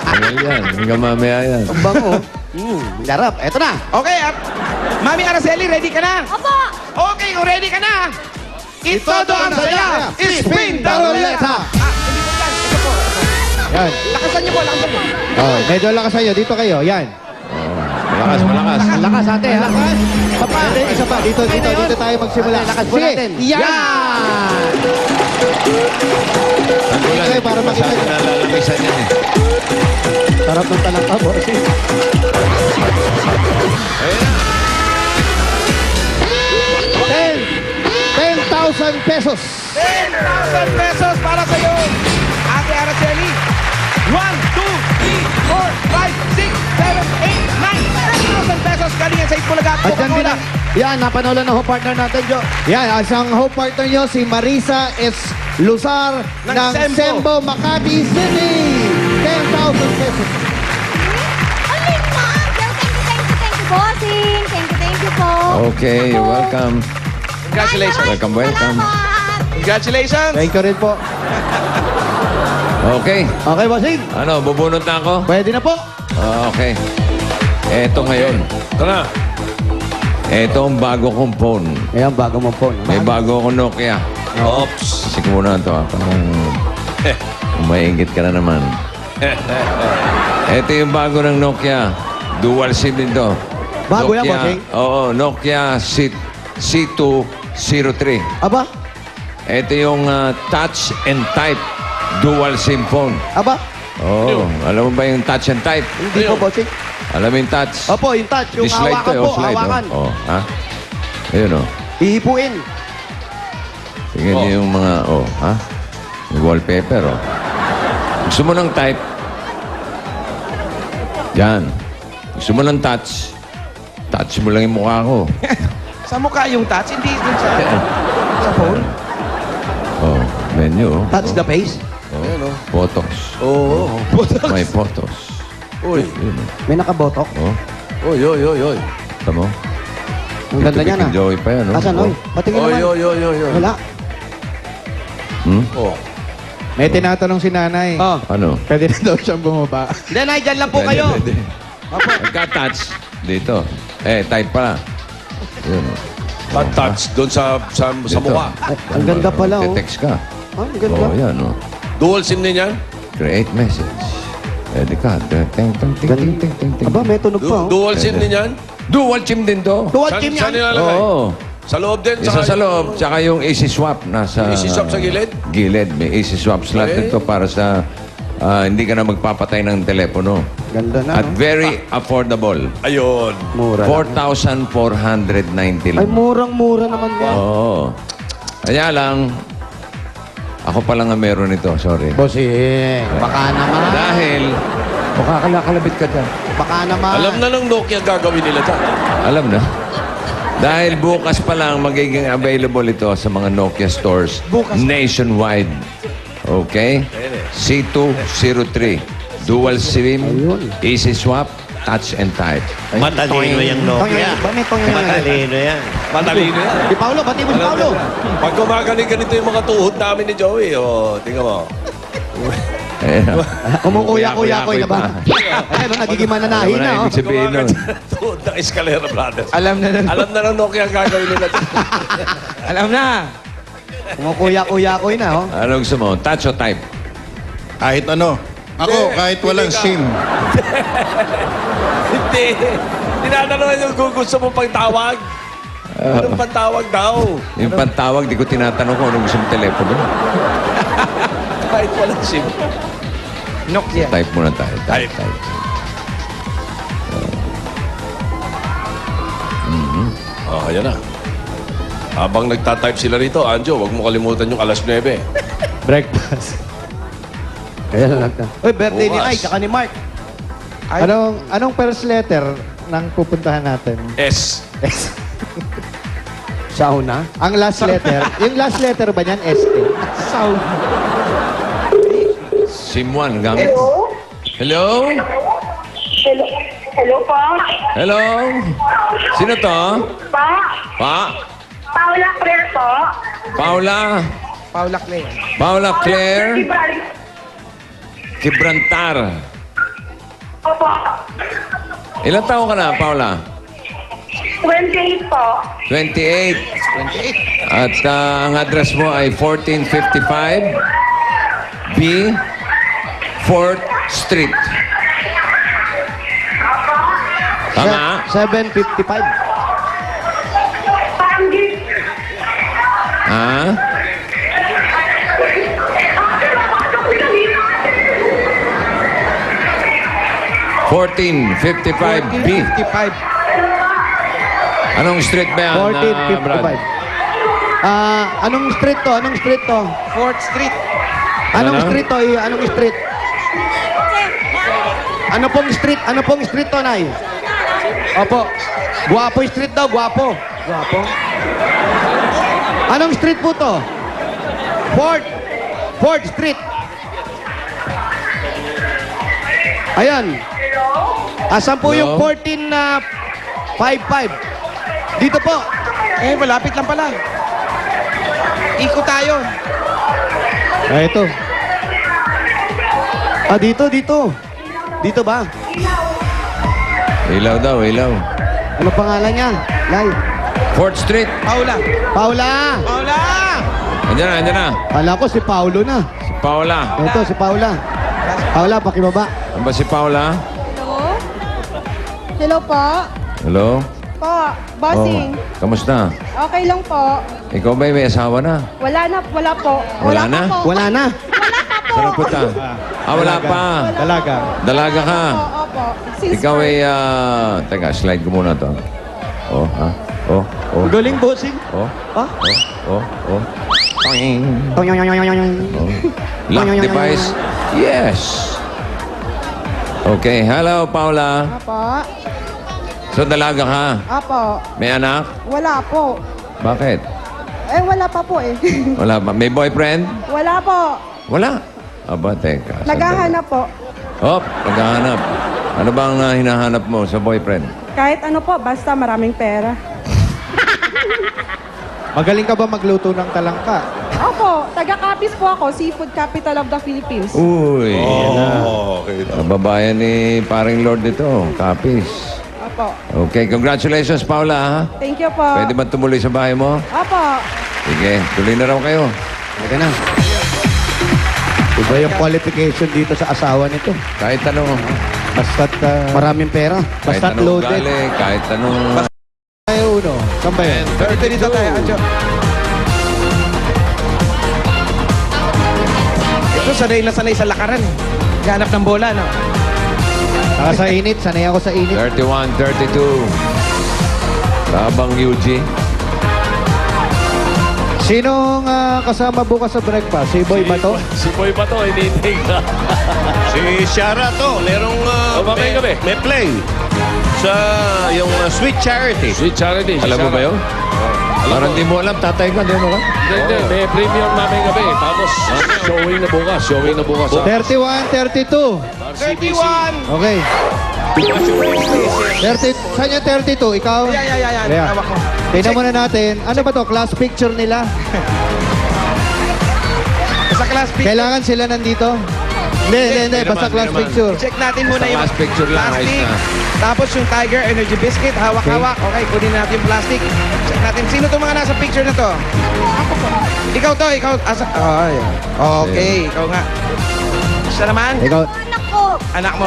Ano yan? Hanggang mamaya yan. Ang bango. Sarap. Eto na. Okay, at Mami Araceli, ready ka na? Opo. Okay, kung ready ka na, ito ang saya! Spin the Ruleta. Ruleta! Hindi po yan. Ito po. Yan. Lakasan niyo po, lakasan niyo. Oh, medyo lakas sa'yo. Dito kayo. Yan. Malakas, malakas. Ang lakas, ate, ha? Papa. Isa pa. Dito tayo magsimula. Lakas po Sige. natin. Yan. Tagulan. Okay, para makita Masyado niyo. nalalamisan yan eh. Sarap ng talangka, Bossing. Ayun na. 10,000 pesos. 10,000 pesos para sa iyo, Ate Araceli. 1, 2, 3, 4, 5, 6, 7, 8, 9. 10,000 pesos galing yan sa Itbulaga at At yan din Coca-Cola. ang- Yan, napanolan ng home partner natin, Jo. Yan, ang home partner nyo, si Marisa S. Luzar Ng ng Sembo. Sembo, Makati City. 10,000 pesos. Alin ma? Well, thank you, Bossing. Thank you po. Okay, you're welcome. Congratulations. Welcome. Congratulations. Thank you rin po. Okay. Okay, Bossing. Ano, bubunot na ako? Pwede na po. Okay. Eto ngayon. Ito na. Eto ang bago kong phone. Ayan, bago mong phone. May bago akong Nokia. Oops. Isik mo na ito. Parang umaingit ka na naman. Ito yung bago ng Nokia. Dual SIM din to. Bago yan, Nokia- Bossing? Oo, Nokia C203. Aba? Ito yung touch and type dual SIM phone. Aba? Oo, alam mo ba yung touch and type? Hindi po, Bossing. Alam mo yung touch? Opo, yung touch, yung Di slide hawakan to, po, slide, hawakan. Oh, ha? Ayun, oh. Hihipuin. Tingnan niyo yung mga, ha? Yung wallpaper, oh. Gusto mo ng type? Yan. Gusto mo ng touch? Touch mo lang yung mukha ko. Sa mukha yung touch, hindi dun sa phone. Oh, menu, oh. Touch the face. Oh. Photos. Oo. May photos. Uy. Yun, oh. May nakabotok. Oh, Uy. tama mo? Ang ganda niya na. Joey pa yan, oh. Asan, oy? Patingin naman. Wala. Hmm? May tinatanong si nanay. Oh. Ano? Pwede na daw siyang bumaba. Hindi, Nay, dyan lang po Pwede, kayo. pwede. Pagka-touch, dito. Type pala. Yun, oh. Touch doon sa Dito. mukha. Ay, ang ganda pala, oh. Text ka. Ah, ang ganda. Oh, yan, oh. Dual SIM din yan? Create message. Pwede ka. Aba, may tunog pa. Oh. Dual SIM din yan? Dual SIM din to. Dual Saan team saan yan. nilalagay? Oo. Sa loob din? Isa sa loob, tsaka yung easy swap nasa... Easy swap sa gilid? Gilid. May easy swap slot Okay. nito para sa hindi ka na magpapatay ng telepono. Ganda na, At no? very affordable. Ayun. Mura lang. 4,490 Ay, lang. murang-mura naman yan. Oo. Kaya lang, ako pa lang ang meron nito. Sorry. Bossing, baka naman. Dahil, kalabit ka dyan. Baka naman. Alam na ng Nokia gagawin nila dyan. Alam na. Dahil bukas pa lang magiging available ito sa mga Nokia stores nationwide. Okay? C203. Dual SIM, easy swap, touch and type. Matalino yung Nokia. Matalino yan. Matalino yan. Si Paolo, pati mo si Paolo. Pag ganito yung mga tuhod namin ni Joey, tingnan mo. Kumukuya-kuya-kuya na ba? Ayun, nagiging mananahin na. Oh. Ibig sabihin nun. Tuhod ng Escalera Brothers. Alam na nun. Alam na ng Nokia ang gagawin nila dyan. Alam na. Kumukuya-kuya-kuya na. Oh. Ano gusto mo? Touch o type? Kahit ano. Ako, kahit walang SIM. Hindi. Tinatanong yung kung gusto mo pagtawag. Anong pantawag daw? Yung pantawag, di ko tinatanong kung anong gusto mong telepono. Kahit walang SIM. Nokia. Type muna tayo. Type. Ayan na. Habang nagtatype sila rito, Anjo, huwag mo kalimutan yung alas 9. Breakfast. Ayan lang. Uy, birthday ni Bukas. Ike, saka ni Mark. Anong first letter ng pupuntahan natin? S. Sauna. Ang last letter, yung last letter ba niyan? ST? Sauna. SIM 1 gamit. Hello? Hello po. Hello? Sino to? Pa. Pa? Paula Claire po. Paula? Paula Claire. Paula Claire? Gibrantar. Opo. Ilang taon ka na, Paula? 28 po. 28. At ang address mo ay 1455 B 4th Street. Tama? 7:55. Ha? $14.55 B. 55. Anong street ba yan? 14:55. Anong street to? Anong street to? 4th Street. Anong Ano? street to? Anong street? Ano pong street? Ano pong street to, Nay? Opo. Guwapo street daw, guwapo. Guwapo. Anong street po to? 4th Street. Ayan. Asan po yung Hello? 1455? Dito po. Eh, malapit lang pala. Ikot tayo. Ito. Dito. Dito ba? Ilaw daw, ilaw. Ano pangalan niya? Lai. 4th Street. Paula. Paula! Paula! Andyan na. Kala ko si Paulo na. Si Paula. Ito, si Paula. Paula, pakibaba. Ano ba si Paula? Hello po. Hello? Po, bossing. Oh, kamusta? Okay lang po. Ikaw ba may asawa na? Wala po. Wala na? pa po. Wala na. Saan ang punta? Wala pa. Dalaga. Dalaga ka. Opo. Since Ikaw ay, teka, slide ko muna to. Oh, ha? Oh. Galing, bossing. Oh. Ha? Oh. Toing. Oh. Lock device. Yes. Okay. Hello, Paula. Apo. So, dalaga ka. Apo. May anak? Wala po. Bakit? Wala pa po eh. Wala ba? May boyfriend? Wala po. Wala. Aba, teka. Naghahanap po. Naghahanap. Ano bang hinahanap mo sa boyfriend? Kahit ano po, basta maraming pera. Magaling ka ba magluto ng talangka? Opo, taga-Capiz po ako, Seafood Capital of the Philippines. Uy, yan na. Okay. Kababayan ni paring Lord ito, Kapis. Opo. Okay, congratulations, Paula, ha? Thank you po. Pwede ba tumuloy sa bahay mo? Opo. Sige, tuloy na raw kayo. Halika na. Iba yung qualification dito sa asawa nito. Kahit anong... Basta't maraming pera. Kahit Basta't anong loaded. ugali, kahit anong... Tayo uno. Saan ba yun? Dito tayo, Anjo. Ito, sanay na sanay sa lakaran. Ganap ng bola, no? Saka sa init. Sanay ako sa init. 31-32. Tabang UG. Sinong kasama bukas sa breakfast? Si Boy ba to? Si Boy ba to? Iniintay ka. Si Shara to, merong Mamay gabi. may play sa yung Sweet Charity. Sweet Charity. Alam mo ba yun? Parang di mo alam, tatay ka, di mo ka? Hindi. May premium mamay gabi. Tapos, showing na bukas. 31-32. 31! Okay. 30, saan yung 32? Ikaw? Yan. Yeah. Tawak mo. Tingnan muna natin. Ano ba to? Class picture nila? Sa class picture. Kailangan sila nandito? Hindi. Basta class picture. Check natin muna Basta yung class picture lang, plastic. ayos na. Tapos yung Tiger Energy Biscuit, hawak-hawak. Okay, kunin natin yung plastic. Check natin. Sino itong mga nasa picture na to? Ikaw to, ikaw. Okay, ikaw nga. Siya naman? Ikaw. Anak ko. Anak mo.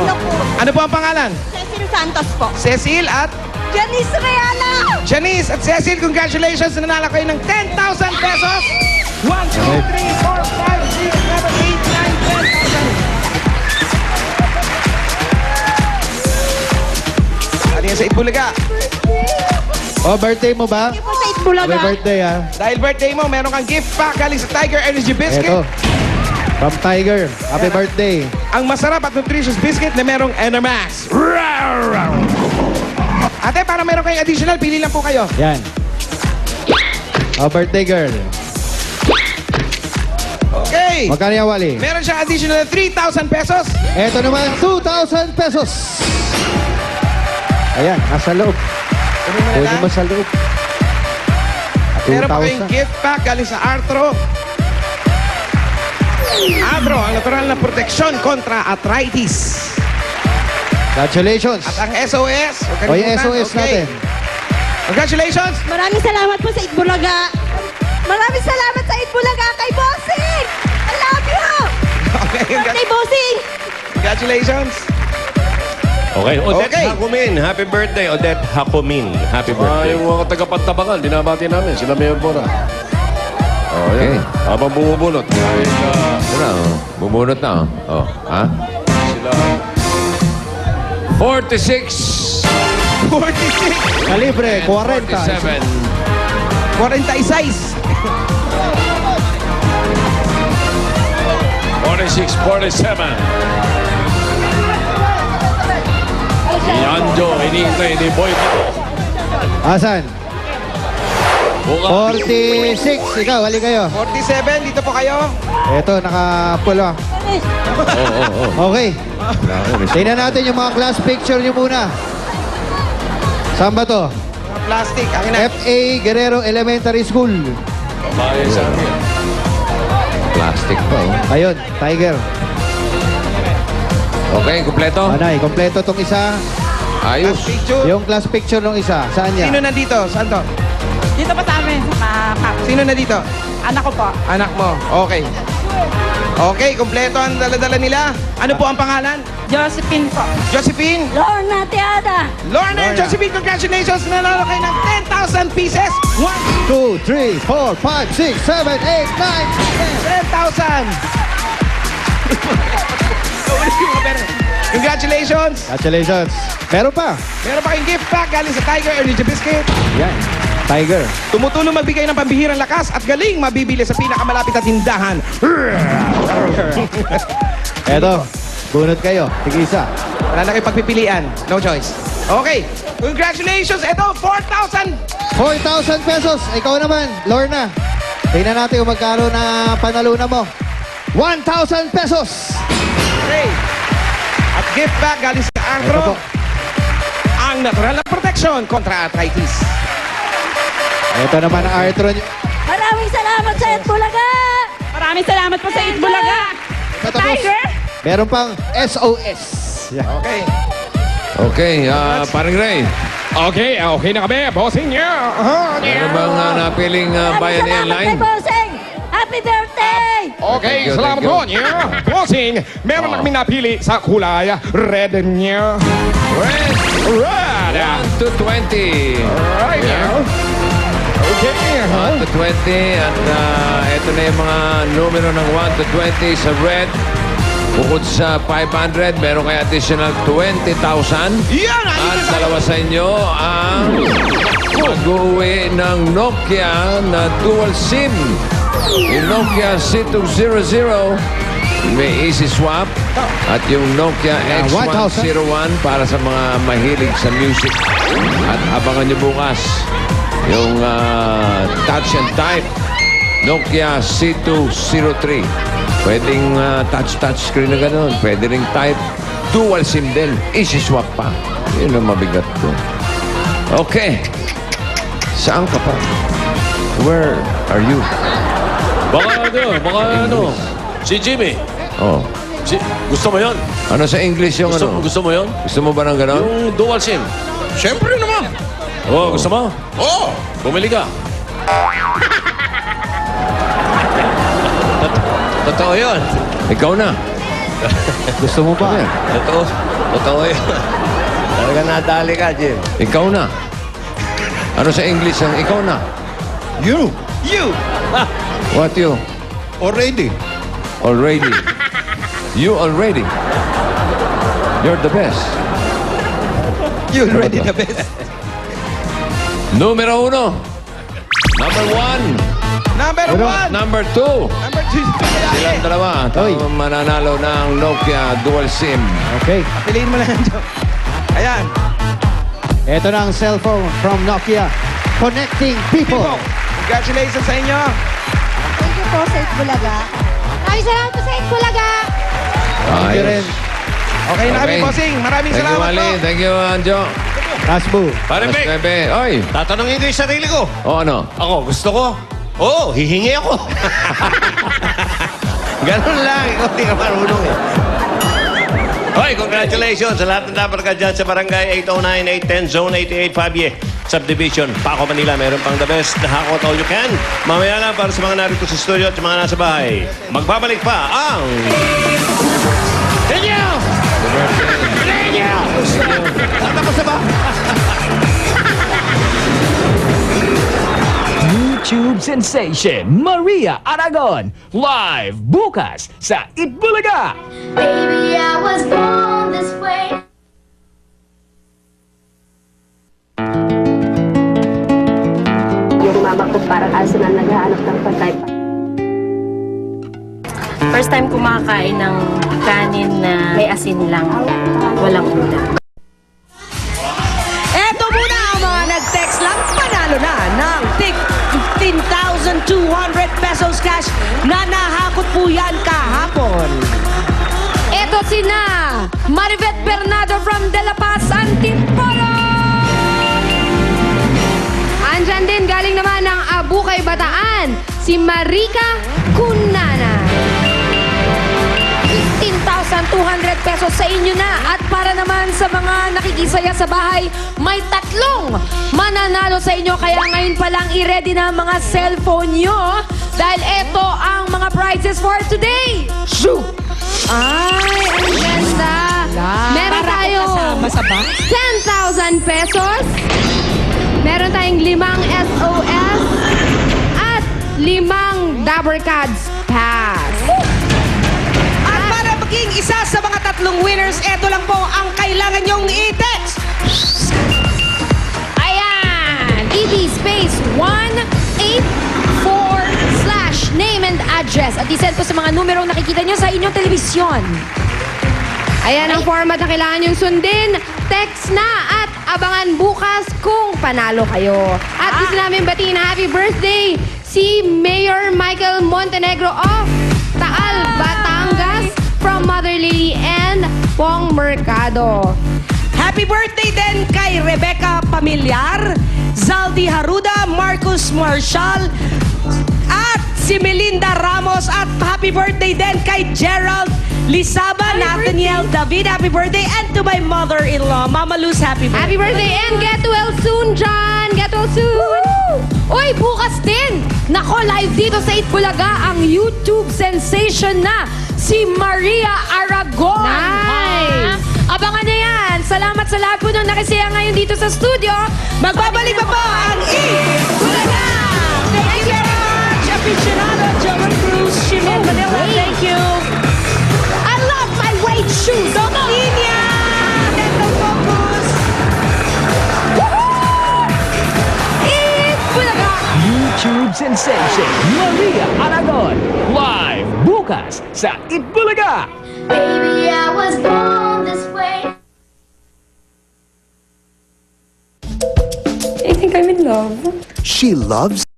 Ano po ang pangalan? Cecil Santos po. Cecil at Janice Reala. Janice at Cecil, congratulations! Nanalo kayo ng 10,000 pesos! 1, 2, 3, 4, 5, 6, 7, 8, 9, 10,000. Ano yan sa Itbulaga? Oh, birthday mo ba? Hindi po sa Itbulaga. Happy birthday, ha? Dahil birthday mo, meron kang gift pack galing sa Tiger Energy Biscuit. Ito. From Tiger. Happy birthday. Ang masarap at nutritious biscuit na merong Enermax. Ate, para meron kayong additional, pili lang po kayo. Yan. Oh, birthday girl. Okay. Magkano yan, Wally? Meron siyang additional na 3,000 pesos. Ito naman, 2,000 pesos. Ayan, nasa loob. Kunin mo na Pwede lang. mo sa loob. Meron pa kayong 2,000. gift pack galing sa Arthro. Arthro, ang natural na proteksyon kontra arthritis. Congratulations. At ang SOS. huwag O, yung kalimutan. SOS natin. Congratulations. Maraming salamat po sa Itbulaga. Maraming salamat sa Itbulaga kay Bossing. I love you. Okay, Birthday, Bossing. congratulations. Okay, Odette Okay. Hakumin. Happy birthday, Odette Hakumin. Happy birthday. Yung mga taga-Pantabangan, dinabati namin. Sila Mayor Bora. Okay. Habang bumubulot. Kahit, Ito na, oh. Bumunot na, oh. Oh, ha? sila... 46. 46. Kalibre, 40. 47. 46. 46-47. Si Anjo, iniintay ni Boy Pato. Asan? Bukas. 46. Ikaw, hali kayo. 47, dito po kayo. Ito, nakapulo. Okay. Tingnan natin yung mga class picture nyo muna. Saan ba to? Mga plastic. Akin na. FA Guerrero Elementary School. Babae sa akin. Plastic pa, oh. Ayun, Tiger. Okay, kumpleto? Anay, kompleto tong isa. Ayos. Picture. Yung class picture nung isa. Saan Sino niya? nandito? Saan to? Dito pa sa amin, sa Sino nandito? anak ko po. Anak mo. Okay. Okay, kumpleto ang dala-dala nila. Ano po ang pangalan? Josephine po. Josephine. Lorna Tiada. Lorna and Josephine, congratulations! Nanalo kayo ng 10,000 pieces. 1, 2, 3, 4, 5, 6, 7, 10. 10,000. Congratulations! Congratulations. Meron pa. Meron pa kayong gift pack galing sa Tiger Energy Biscuit. Yan. Tiger. Tumutulong magbigay ng pambihirang lakas at galing mabibili sa pinakamalapit na tindahan. Eto. Bunot kayo. Tig-isa. Wala na kayong pagpipilian. No choice. Okay. Congratulations! Ito, 4,000! 4,000 pesos. Ikaw naman, Lorna. Tingnan natin kung magkano na panalunan mo. 1,000 pesos. Okay. At gift pack galing sa Ito po. Arthro. Ang natural na proteksyon kontra arthritis. Ito naman ang Arthro. Maraming salamat sa Itbulaga. Maraming salamat po sa Itbulaga. Patapos. Meron pang SOS. Yan. Okay. Okay, parang Ray. Okay na kami. Bossing niya. Ano bang napiling Bayanihan Salamat line? kay Bossing. Happy Happy birthday! Okay, Thank you, salamat thank you. po niya. Bossing, meron na kami napili sa kulay red niya. Red. Red. 1 to 20. Right now. Okay. 1 to 20. At ito na yung mga numero ng 1 to 20 sa red. Bukod sa 500, meron kayo additional 20,000. Yan! At dalawa sa inyo ang mag-uwi ng Nokia na dual SIM. Yung Nokia C200 may easy swap at yung Nokia X101 para sa mga mahilig sa music. At abangan nyo bukas yung touch and type Nokia C203. Pwedeng touch screen na gano'n. Pwede ring type. Dual SIM din. Easy swap pa. Yun ang mabigat ko. Okay. Saan ka pa? Where are you? Baka ano, si Jimmy. Oh. Gusto mo yon? Ano sa English yung ano? Gusto mo yon? Gusto mo ba ng gano'n? Yung dual SIM. Siyempre naman. Oh, gusto mo? Oo. Bumili ka. Totoo yun. Ikaw na. Gusto mo ba? Totoo yun. Talaga nadali ka, Jim. Ikaw na. Ano sa English ang ikaw na? You. What you? Already. Already. You already. You're the best. You already the best. Numero 1. Number 1. Number 1. Number 2. Number 2. Silang dalawa. Ang mananalo ng Nokia Dual SIM. Okay. Piliin mo na yan, Joe. Ayan. Ito na ang cellphone from Nokia. Connecting people. Congratulations sa inyo. Thank you po sa Itbulaga. Maraming salamat po sa Itbulaga. Thank you rin. Okay na kami, bossing. Maraming Thank you, salamat Wally. po. Thank you, Anjo. Rasbu. Pare Mas Vic, bebe. Oy. Tatanungin ko yung sarili ko. O ano? Ako, gusto ko. Oo, hihingi ako. Ganun lang. Ikaw di ka marunong eh. Hoy, congratulations sa lahat ng dapat ka dyan sa Barangay 809, 810, Zone 88, Fabie Subdivision. Paco, Manila. Meron pang the best na hakot all you can. Mamaya na para sa mga narito sa studio at sa mga nasa bahay. Magbabalik pa ang... Inyo! Inyo! Tapos na ba? YouTube sensation Maria Aragon live bukas sa Itbulaga. Baby, I was born this way. Yung mama ko parang aso na naghahanap ng pagkain. First time kumakain ng kanin na may asin lang, walang ulam. Eto muna ang mga nag-text lang, panalo na ng tig 15,200 pesos cash na nahakot po yan kahapon. Ito sina Maribeth Bernardo from De La Paz, Antipolo! Andyan din, galing naman ng Abukay, Bataan, si Marika Cunana. 15,200 pesos sa inyo na. At para naman sa mga nakikisaya sa bahay, may 3 mananalo sa inyo. Kaya ngayon pa lang i-ready na ang mga cellphone nyo. Dahil ito ang mga prizes for today. Shoo! Ay, ang ganda. Meron tayong 10,000 pesos. Meron tayong 5 SOS at 5 Dabber Cards Pass. At para maging isa sa mga 3 winners, eto lang po ang kailangan nyong i-text. Ayan! EB space 184/name and address. At isend po sa mga numerong nakikita nyo sa inyong telebisyon. Ayan ang format na kailangan nyong sundin. Text na at abangan bukas kung panalo kayo. At gusto namin batiin na happy birthday si Mayor Michael Montenegro of Taal, Batangas from Mother Lily and Pong Mercado. Happy birthday din kay Rebecca Pamilyar, Zaldi Haruda, Marcus Marshall, at si Melinda Ramos. At happy birthday din kay Gerald Lisaba, Nathaniel David. Happy birthday. And to my mother-in-law, Mama Luz, happy birthday. Happy birthday and get well soon, John! Get well soon! Uy, bukas din! Nako, live dito sa Itbulaga ang YouTube sensation na si Maria Aragon. Nice! Ha? Abangan na yan. Salamat sa lahat po nung nakisiya ngayon dito sa studio. Magbabalik pa po ang Itbulaga! Thank you very much, aficionado Joel Cruz, Shimen Manila. Thank you. I love my weight shoes. Linya! Dental Focus! Itbulaga! YouTube sensation Maria Aragon. Live bukas sa Itbulaga. Baby, I was born this way. I think I'm in love. She loves